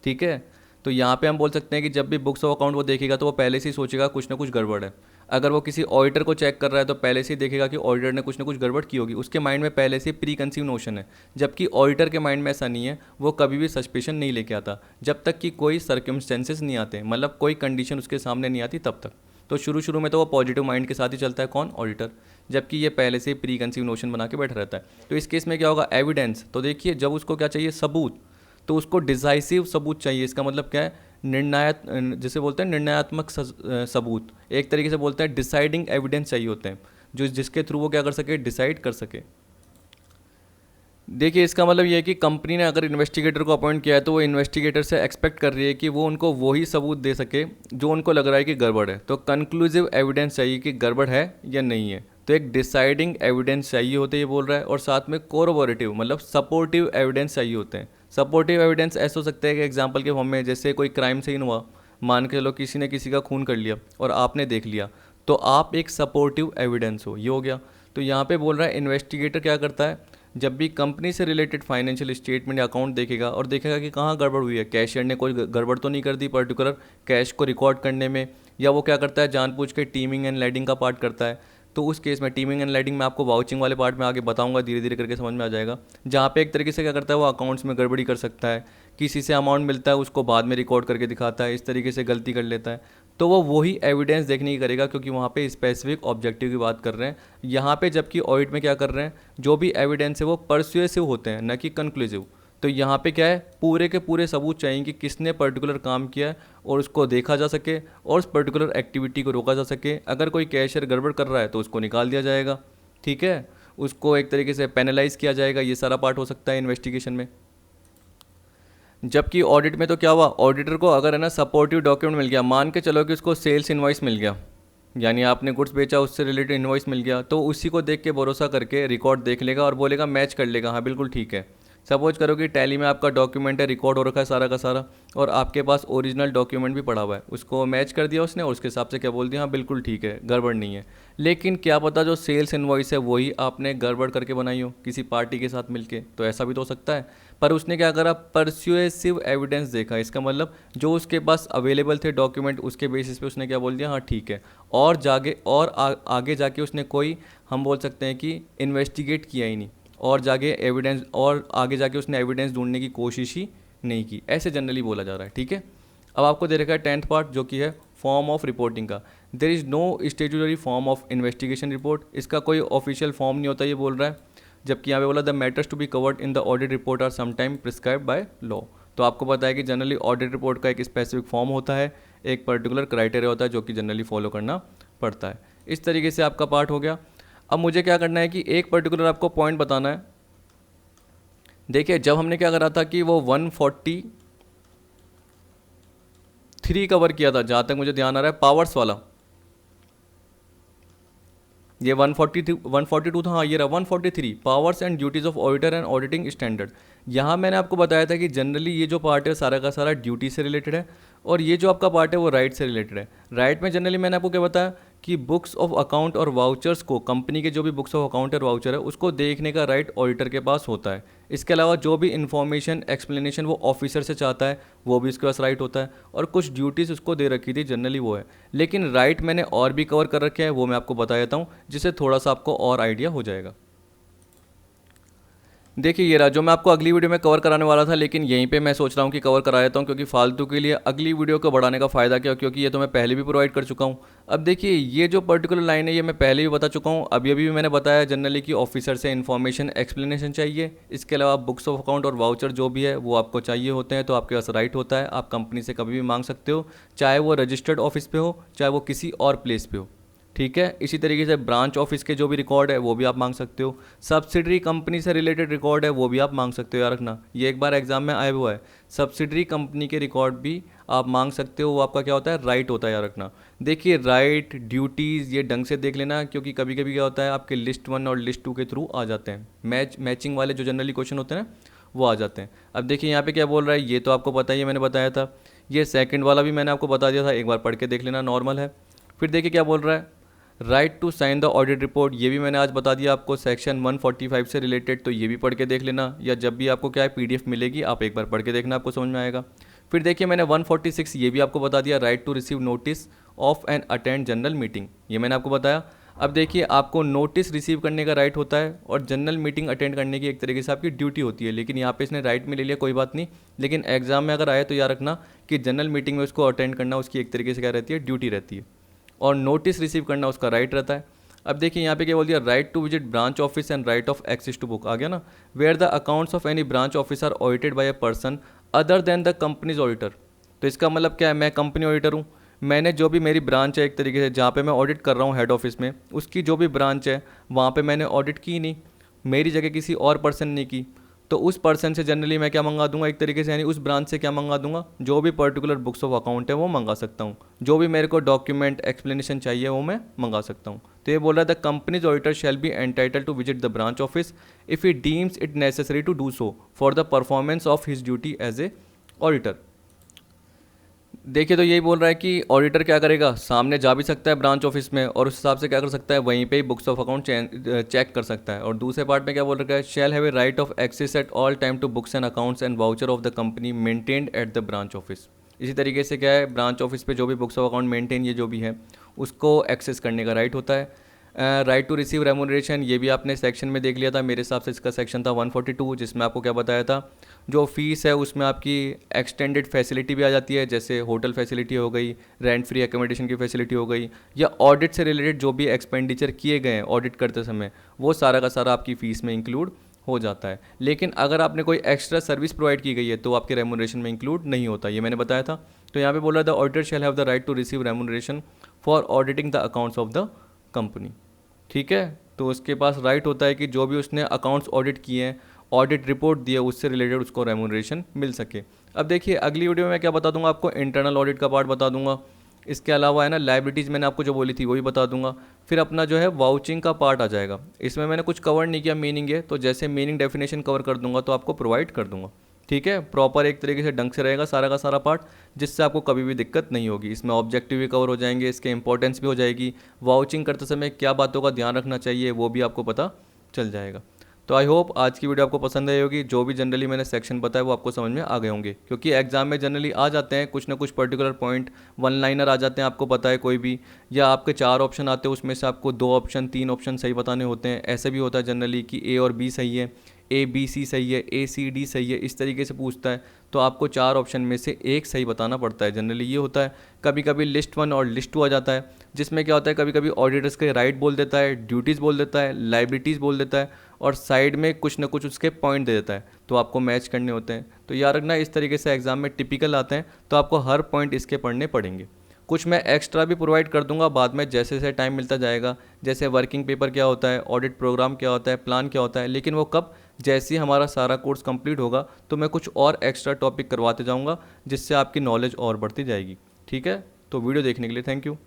ठीक है। तो यहाँ पे हम बोल सकते हैं कि जब भी बुक्स ऑफ अकाउंट वो देखेगा तो वो पहले से ही सोचेगा कुछ ना कुछ गड़बड़ है। अगर वो किसी ऑडिटर को चेक कर रहा है तो पहले से ही देखेगा कि ऑडिटर ने कुछ ना कुछ गड़बड़ की होगी। उसके माइंड में पहले से प्री कंसीव नोशन है। जबकि ऑडिटर के माइंड में ऐसा नहीं है। वो कभी भी सस्पिशन नहीं लेके आता जब तक कि कोई सर्कमस्टेंसेस नहीं आते, मतलब कोई कंडीशन उसके सामने नहीं आती तब तक। तो शुरू में तो वो पॉजिटिव माइंड के साथ ही चलता है, कौन, ऑडिटर। जबकि ये पहले से ही प्री कंसीव नोशन बना के बैठा रहता है। तो इस केस में क्या होगा, एविडेंस। तो देखिए जब उसको क्या चाहिए, सबूत, तो उसको डिसाइसिव सबूत चाहिए। इसका मतलब क्या है, जिसे बोलते हैं निर्णयात्मक सबूत। एक तरीके से बोलते हैं डिसाइडिंग एविडेंस चाहिए होते हैं, जो जिसके थ्रू वो क्या कर सके, डिसाइड कर सके। देखिए इसका मतलब ये है कि कंपनी ने अगर इन्वेस्टिगेटर को अपॉइंट किया है तो वो इन्वेस्टिगेटर से एक्सपेक्ट कर रही है कि वो उनको वही सबूत दे सके जो उनको लग रहा है कि गड़बड़ है। तो कंक्लूसिव एविडेंस चाहिए कि गड़बड़ है या नहीं है। तो एक डिसाइडिंग एविडेंस चाहिए होते, ये बोल रहा है। और साथ में कोरोबोरेटिव मतलब सपोर्टिव एविडेंस चाहिए होते हैं। सपोर्टिव एविडेंस ऐसे हो सकते हैं कि एग्जाम्पल के फॉर्म में, जैसे कोई क्राइम सीन हुआ, मान के चलो किसी ने किसी का खून कर लिया और आपने देख लिया, तो आप एक सपोर्टिव एविडेंस हो, ये हो गया। तो यहाँ पे बोल रहा है इन्वेस्टिगेटर क्या करता है, जब भी कंपनी से रिलेटेड फाइनेंशियल स्टेटमेंट या अकाउंट देखेगा और देखेगा कि कहाँ गड़बड़ हुई है, कैशियर ने कोई गड़बड़ तो नहीं कर दी पर्टिकुलर कैश को रिकॉर्ड करने में, या वो क्या करता है जानबूझ के टीमिंग एंड लाइटिंग का पार्ट करता है। तो उस केस में टीमिंग एंड लाइटिंग में आपको वाउचिंग वाले पार्ट में आगे बताऊंगा, धीरे धीरे करके समझ में आ जाएगा। जहाँ पे एक तरीके से क्या करता है, वो अकाउंट्स में गड़बड़ी कर सकता है, किसी से अमाउंट मिलता है उसको बाद में रिकॉर्ड करके दिखाता है, इस तरीके से गलती कर लेता है। तो वो वही एविडेंस देखने की करेगा, क्योंकि वहाँ पे स्पेसिफिक ऑब्जेक्टिव की बात कर रहे हैं। यहाँ पे जबकि ऑडिट में क्या कर रहे हैं, जो भी एविडेंस है वो परसुएसिव होते हैं, न कि कंक्लूसिव। तो यहाँ पे क्या है, पूरे के पूरे सबूत चाहिए कि किसने पर्टिकुलर काम किया है और उसको देखा जा सके और उस पर्टिकुलर एक्टिविटी को रोका जा सके। अगर कोई कैशियर गड़बड़ कर रहा है तो उसको निकाल दिया जाएगा, ठीक है, उसको एक तरीके से पेनलाइज किया जाएगा। ये सारा पार्ट हो सकता है इन्वेस्टिगेशन में। जबकि ऑडिट में तो क्या हुआ, ऑडिटर को अगर है ना सपोर्टिव डॉक्यूमेंट मिल गया, मान के चलो कि उसको सेल्स इनवॉइस मिल गया, यानी आपने गुड्स बेचा उससे रिलेटेड इनवॉइस मिल गया, तो उसी को देख के भरोसा करके रिकॉर्ड देख लेगा और बोलेगा, मैच कर लेगा, हाँ बिल्कुल ठीक है। सपोज करो कि टैली में आपका डॉक्यूमेंट है, रिकॉर्ड हो रखा है सारा का सारा, और आपके पास ओरिजिनल डॉक्यूमेंट भी पड़ा हुआ है, उसको मैच कर दिया उसने और उसके हिसाब से क्या बोल दिया, हाँ बिल्कुल ठीक है, गड़बड़ नहीं है। लेकिन क्या पता जो सेल्स इनवॉइस है वही आपने गड़बड़ करके बनाई हो किसी पार्टी के साथ मिलके, तो ऐसा भी तो हो सकता है। पर उसने क्या करा, परसुएसिव एविडेंस देखा। इसका मतलब जो उसके पास अवेलेबल थे डॉक्यूमेंट, उसके बेसिस पे उसने क्या बोल दिया, हाँ ठीक है। और आगे जाके उसने कोई, हम बोल सकते हैं कि इन्वेस्टिगेट किया ही नहीं, और आगे जाके उसने एविडेंस ढूंढने की कोशिश ही नहीं की। ऐसे जनरली बोला जा रहा है, ठीक है। अब आपको दे रखा है 10th पार्ट, जो कि है फॉर्म ऑफ रिपोर्टिंग का। There is no statutory form of investigation report. इसका कोई ऑफिशियल फॉर्म नहीं होता, ये बोल रहा है। जबकि यहाँ पे बोला the matters to be covered in the audit report are sometime prescribe by law. तो आपको पता है कि जनरली ऑडिट रिपोर्ट का एक स्पेसिफिक फॉर्म होता है, एक पर्टिकुलर क्राइटेरिया होता है जो कि जनरली फॉलो करना पड़ता है। इस तरीके से आपका पार्ट हो गया। अब मुझे क्या करना है कि एक पर्टिकुलर आपको पॉइंट बताना है। देखिए जब हमने क्या करा था कि वो 143 कवर किया था, जहाँ तक मुझे ध्यान आ रहा है, पावर्स वाला। ये 142 था, हाँ ये रहा 143, powers and duties of auditor and auditing standard. यहाँ मैंने आपको बताया था कि जनरली ये जो पार्ट है सारा का सारा ड्यूटी से रिलेटेड है, और ये जो आपका पार्ट है वो राइट से रिलेटेड है। राइट में जनरली मैंने आपको क्या बताया कि बुक्स ऑफ अकाउंट और वाउचर्स को, कंपनी के जो भी बुक्स ऑफ अकाउंट और वाउचर है उसको देखने का राइट ऑडिटर के पास होता है। इसके अलावा जो भी इन्फॉर्मेशन एक्सप्लेनेशन वो ऑफिसर से चाहता है वो भी उसके पास राइट होता है, और कुछ ड्यूटीज़ उसको दे रखी थी जनरली वो है। लेकिन राइट मैंने और भी कवर कर रखे हैं, वो मैं आपको बता देता हूँ जिससे थोड़ा सा आपको और आइडिया हो जाएगा। देखिए ये रहा जो मैं आपको अगली वीडियो में कवर कराने वाला था, लेकिन यहीं पे मैं सोच रहा हूँ कि कवर करा देता हूँ, क्योंकि फालतू के लिए अगली वीडियो को बढ़ाने का फ़ायदा क्या, क्योंकि ये तो मैं पहले भी प्रोवाइड कर चुका हूँ। अब देखिए ये जो पर्टिकुलर लाइन है ये मैं पहले भी बता चुका हूँ, अभी अभी भी मैंने बताया जनरली कि ऑफिसर से इन्फॉर्मेशन एक्सप्लेनेशन चाहिए। इसके अलावा बुक्स ऑफ अकाउंट और वाउचर जो भी है वो आपको चाहिए होते हैं, तो आपके पास राइट होता है, आप कंपनी से कभी भी मांग सकते हो, चाहे वो रजिस्टर्ड ऑफिस पे हो चाहे वो किसी और प्लेस पे हो। ठीक है, इसी तरीके से ब्रांच ऑफिस के जो भी रिकॉर्ड है वो भी आप मांग सकते हो, सब्सिडरी कंपनी से रिलेटेड रिकॉर्ड है वो भी आप मांग सकते हो। याद रखना ये एक बार एग्जाम में आया हुआ है, सब्सिडरी कंपनी के रिकॉर्ड भी आप मांग सकते हो, वो आपका क्या होता है, राइट होता है। याद रखना देखिए राइट ड्यूटीज़ ये ढंग से देख लेना, क्योंकि कभी कभी क्या होता है आपके लिस्ट 1 और लिस्ट 2 के थ्रू आ जाते हैं, मैचिंग वाले जो जनरली क्वेश्चन होते हैं ना वो आ जाते हैं। अब देखिए यहाँ पे क्या बोल रहा है, ये तो आपको पता ही है, मैंने बताया था। ये सेकंड वाला भी मैंने आपको बता दिया था, एक बार पढ़ के देख लेना, नॉर्मल है। फिर देखिए क्या बोल रहा है, right to sign the audit report, ये भी मैंने आज बता दिया आपको, सेक्शन 145 से रिलेटेड, तो ये भी पढ़ के देख लेना, या जब भी आपको क्या है पीडीएफ मिलेगी आप एक बार पढ़ के देखना, आपको समझ में आएगा। फिर देखिए मैंने 146 ये भी आपको बता दिया, right to receive notice of and attend general meeting, ये मैंने आपको बताया। अब देखिए आपको नोटिस रिसीव करने का राइट होता है, और जनरल मीटिंग अटेंड करने की एक तरीके से आपकी ड्यूटी होती है, लेकिन यहाँ पे इसने राइट में ले लिया, कोई बात नहीं, लेकिन एग्जाम में अगर आए तो याद रखना कि जनरल मीटिंग में उसको अटेंड करना उसकी एक तरीके से क्या रहती है, ड्यूटी रहती है, और नोटिस रिसीव करना उसका राइट रहता है। अब देखिए यहाँ पे क्या बोल दिया, right to visit branch office and right of access to book, आ गया ना, where the accounts of any branch office are audited by a person other than the company's auditor. तो इसका मतलब क्या है, मैं कंपनी ऑडिटर हूँ, मैंने जो भी मेरी ब्रांच है एक तरीके से जहाँ पे मैं ऑडिट कर रहा हूँ हेड ऑफिस में, उसकी जो भी ब्रांच है वहाँ पे मैंने ऑडिट की नहीं, मेरी जगह किसी और पर्सन ने की, तो उस पर्सन से जनरली मैं क्या मंगा दूंगा एक तरीके से, यानी उस ब्रांच से क्या मंगा दूंगा, जो भी पर्टिकुलर बुक्स ऑफ अकाउंट है वो मंगा सकता हूँ, जो भी मेरे को डॉक्यूमेंट एक्सप्लेनेशन चाहिए वो मैं मंगा सकता हूँ। तो ये बोल रहा था companies auditor shall be entitle to visit the branch office if he deems it necessary to do so for the performance of his duty as a auditor. देखिए तो यही बोल रहा है कि ऑडिटर क्या करेगा, सामने जा भी सकता है ब्रांच ऑफिस में और उस हिसाब से क्या कर सकता है, वहीं पे ही बुक्स ऑफ अकाउंट चेक कर सकता है। और दूसरे पार्ट में क्या बोल रखा है, shall have a right of access at all time to books and accounts and voucher of the company maintained at the branch office. इसी तरीके से क्या है, ब्रांच ऑफिस पे जो भी बुक्स ऑफ अकाउंट मेंटेन ये जो भी है उसको एक्सेस करने का राइट होता है। राइट टू रिसीव रेमुनरेशन, ये भी आपने सेक्शन में देख लिया था, मेरे हिसाब से इसका सेक्शन था 142, जिसमें आपको क्या बताया था, जो फीस है उसमें आपकी एक्सटेंडेड फैसिलिटी भी आ जाती है, जैसे होटल फैसिलिटी हो गई, रेंट फ्री एकोमोडेशन की फैसिलिटी हो गई, या ऑडिट से रिलेटेड जो भी एक्सपेंडिचर किए गए हैं ऑडिट करते समय वो सारा का सारा आपकी फ़ीस में इंक्लूड हो जाता है। लेकिन अगर आपने कोई एक्स्ट्रा सर्विस प्रोवाइड की गई है तो आपके रेमुनरेशन में इंक्लूड नहीं होता, ये मैंने बताया था। तो यहाँ पे बोला the auditor shall have the right to receive remuneration for auditing the accounts of the company. ठीक है, तो उसके पास राइट होता है कि जो भी उसने अकाउंट्स ऑडिट किए हैं, ऑडिट रिपोर्ट दी है, उससे रिलेटेड उसको रेमुनरेशन मिल सके। अब देखिए अगली वीडियो में मैं क्या बता दूंगा आपको, इंटरनल ऑडिट का पार्ट बता दूंगा, इसके अलावा है ना लाइबिलिटीज़ मैंने आपको जो बोली थी वो भी बता दूंगा। फिर अपना जो है वाउचिंग का पार्ट आ जाएगा, इसमें मैंने कुछ कवर नहीं किया, मीनिंग है तो जैसे मीनिंग डेफिनेशन कवर कर दूंगा तो आपको प्रोवाइड कर दूंगा। ठीक है, प्रॉपर एक तरीके से ढंग से रहेगा सारा का सारा पार्ट, जिससे आपको कभी भी दिक्कत नहीं होगी। इसमें ऑब्जेक्टिव भी कवर हो जाएंगे, इसके इंपॉर्टेंस भी हो जाएगी, वाउचिंग करते समय क्या बातों का ध्यान रखना चाहिए वो भी आपको पता चल जाएगा। तो आई होप आज की वीडियो आपको पसंद आई होगी, जो भी जनरली मैंने सेक्शन बताया वो आपको समझ में आ गए होंगे, क्योंकि एग्जाम में जनरली आ जाते हैं कुछ ना कुछ पर्टिकुलर पॉइंट, वन लाइनर आ जाते हैं, आपको पता है कोई भी, या आपके 4 ऑप्शन आते हैं उसमें से आपको 2 ऑप्शन 3 ऑप्शन सही बताने होते हैं। ऐसे भी होता है जनरली कि ए और बी सही है, ए बी सी सही है, ए सी डी सही है, इस तरीके से पूछता है, तो आपको 4 ऑप्शन में से एक सही बताना पड़ता है। जनरली ये होता है, कभी कभी लिस्ट 1 और लिस्ट 2 आ जाता है, जिसमें क्या होता है कभी कभी ऑडिटर्स के राइट बोल देता है, ड्यूटीज़ बोल देता है, लाइबिलिटीज़ बोल देता है, और साइड में कुछ ना कुछ उसके पॉइंट दे देता है, तो आपको मैच करने होते हैं। तो याद रखना इस तरीके से एग्जाम में टिपिकल आते हैं, तो आपको हर पॉइंट इसके पढ़ने पड़ेंगे। कुछ मैं एक्स्ट्रा भी प्रोवाइड कर दूंगा बाद में जैसे जैसे टाइम मिलता जाएगा, जैसे वर्किंग पेपर क्या होता है, ऑडिट प्रोग्राम क्या होता है, प्लान क्या होता है, लेकिन वो कब, जैसे ही हमारा सारा कोर्स कंप्लीट होगा तो मैं कुछ और एक्स्ट्रा टॉपिक करवाते जाऊंगा, जिससे आपकी नॉलेज और बढ़ती जाएगी। ठीक है, तो वीडियो देखने के लिए थैंक यू।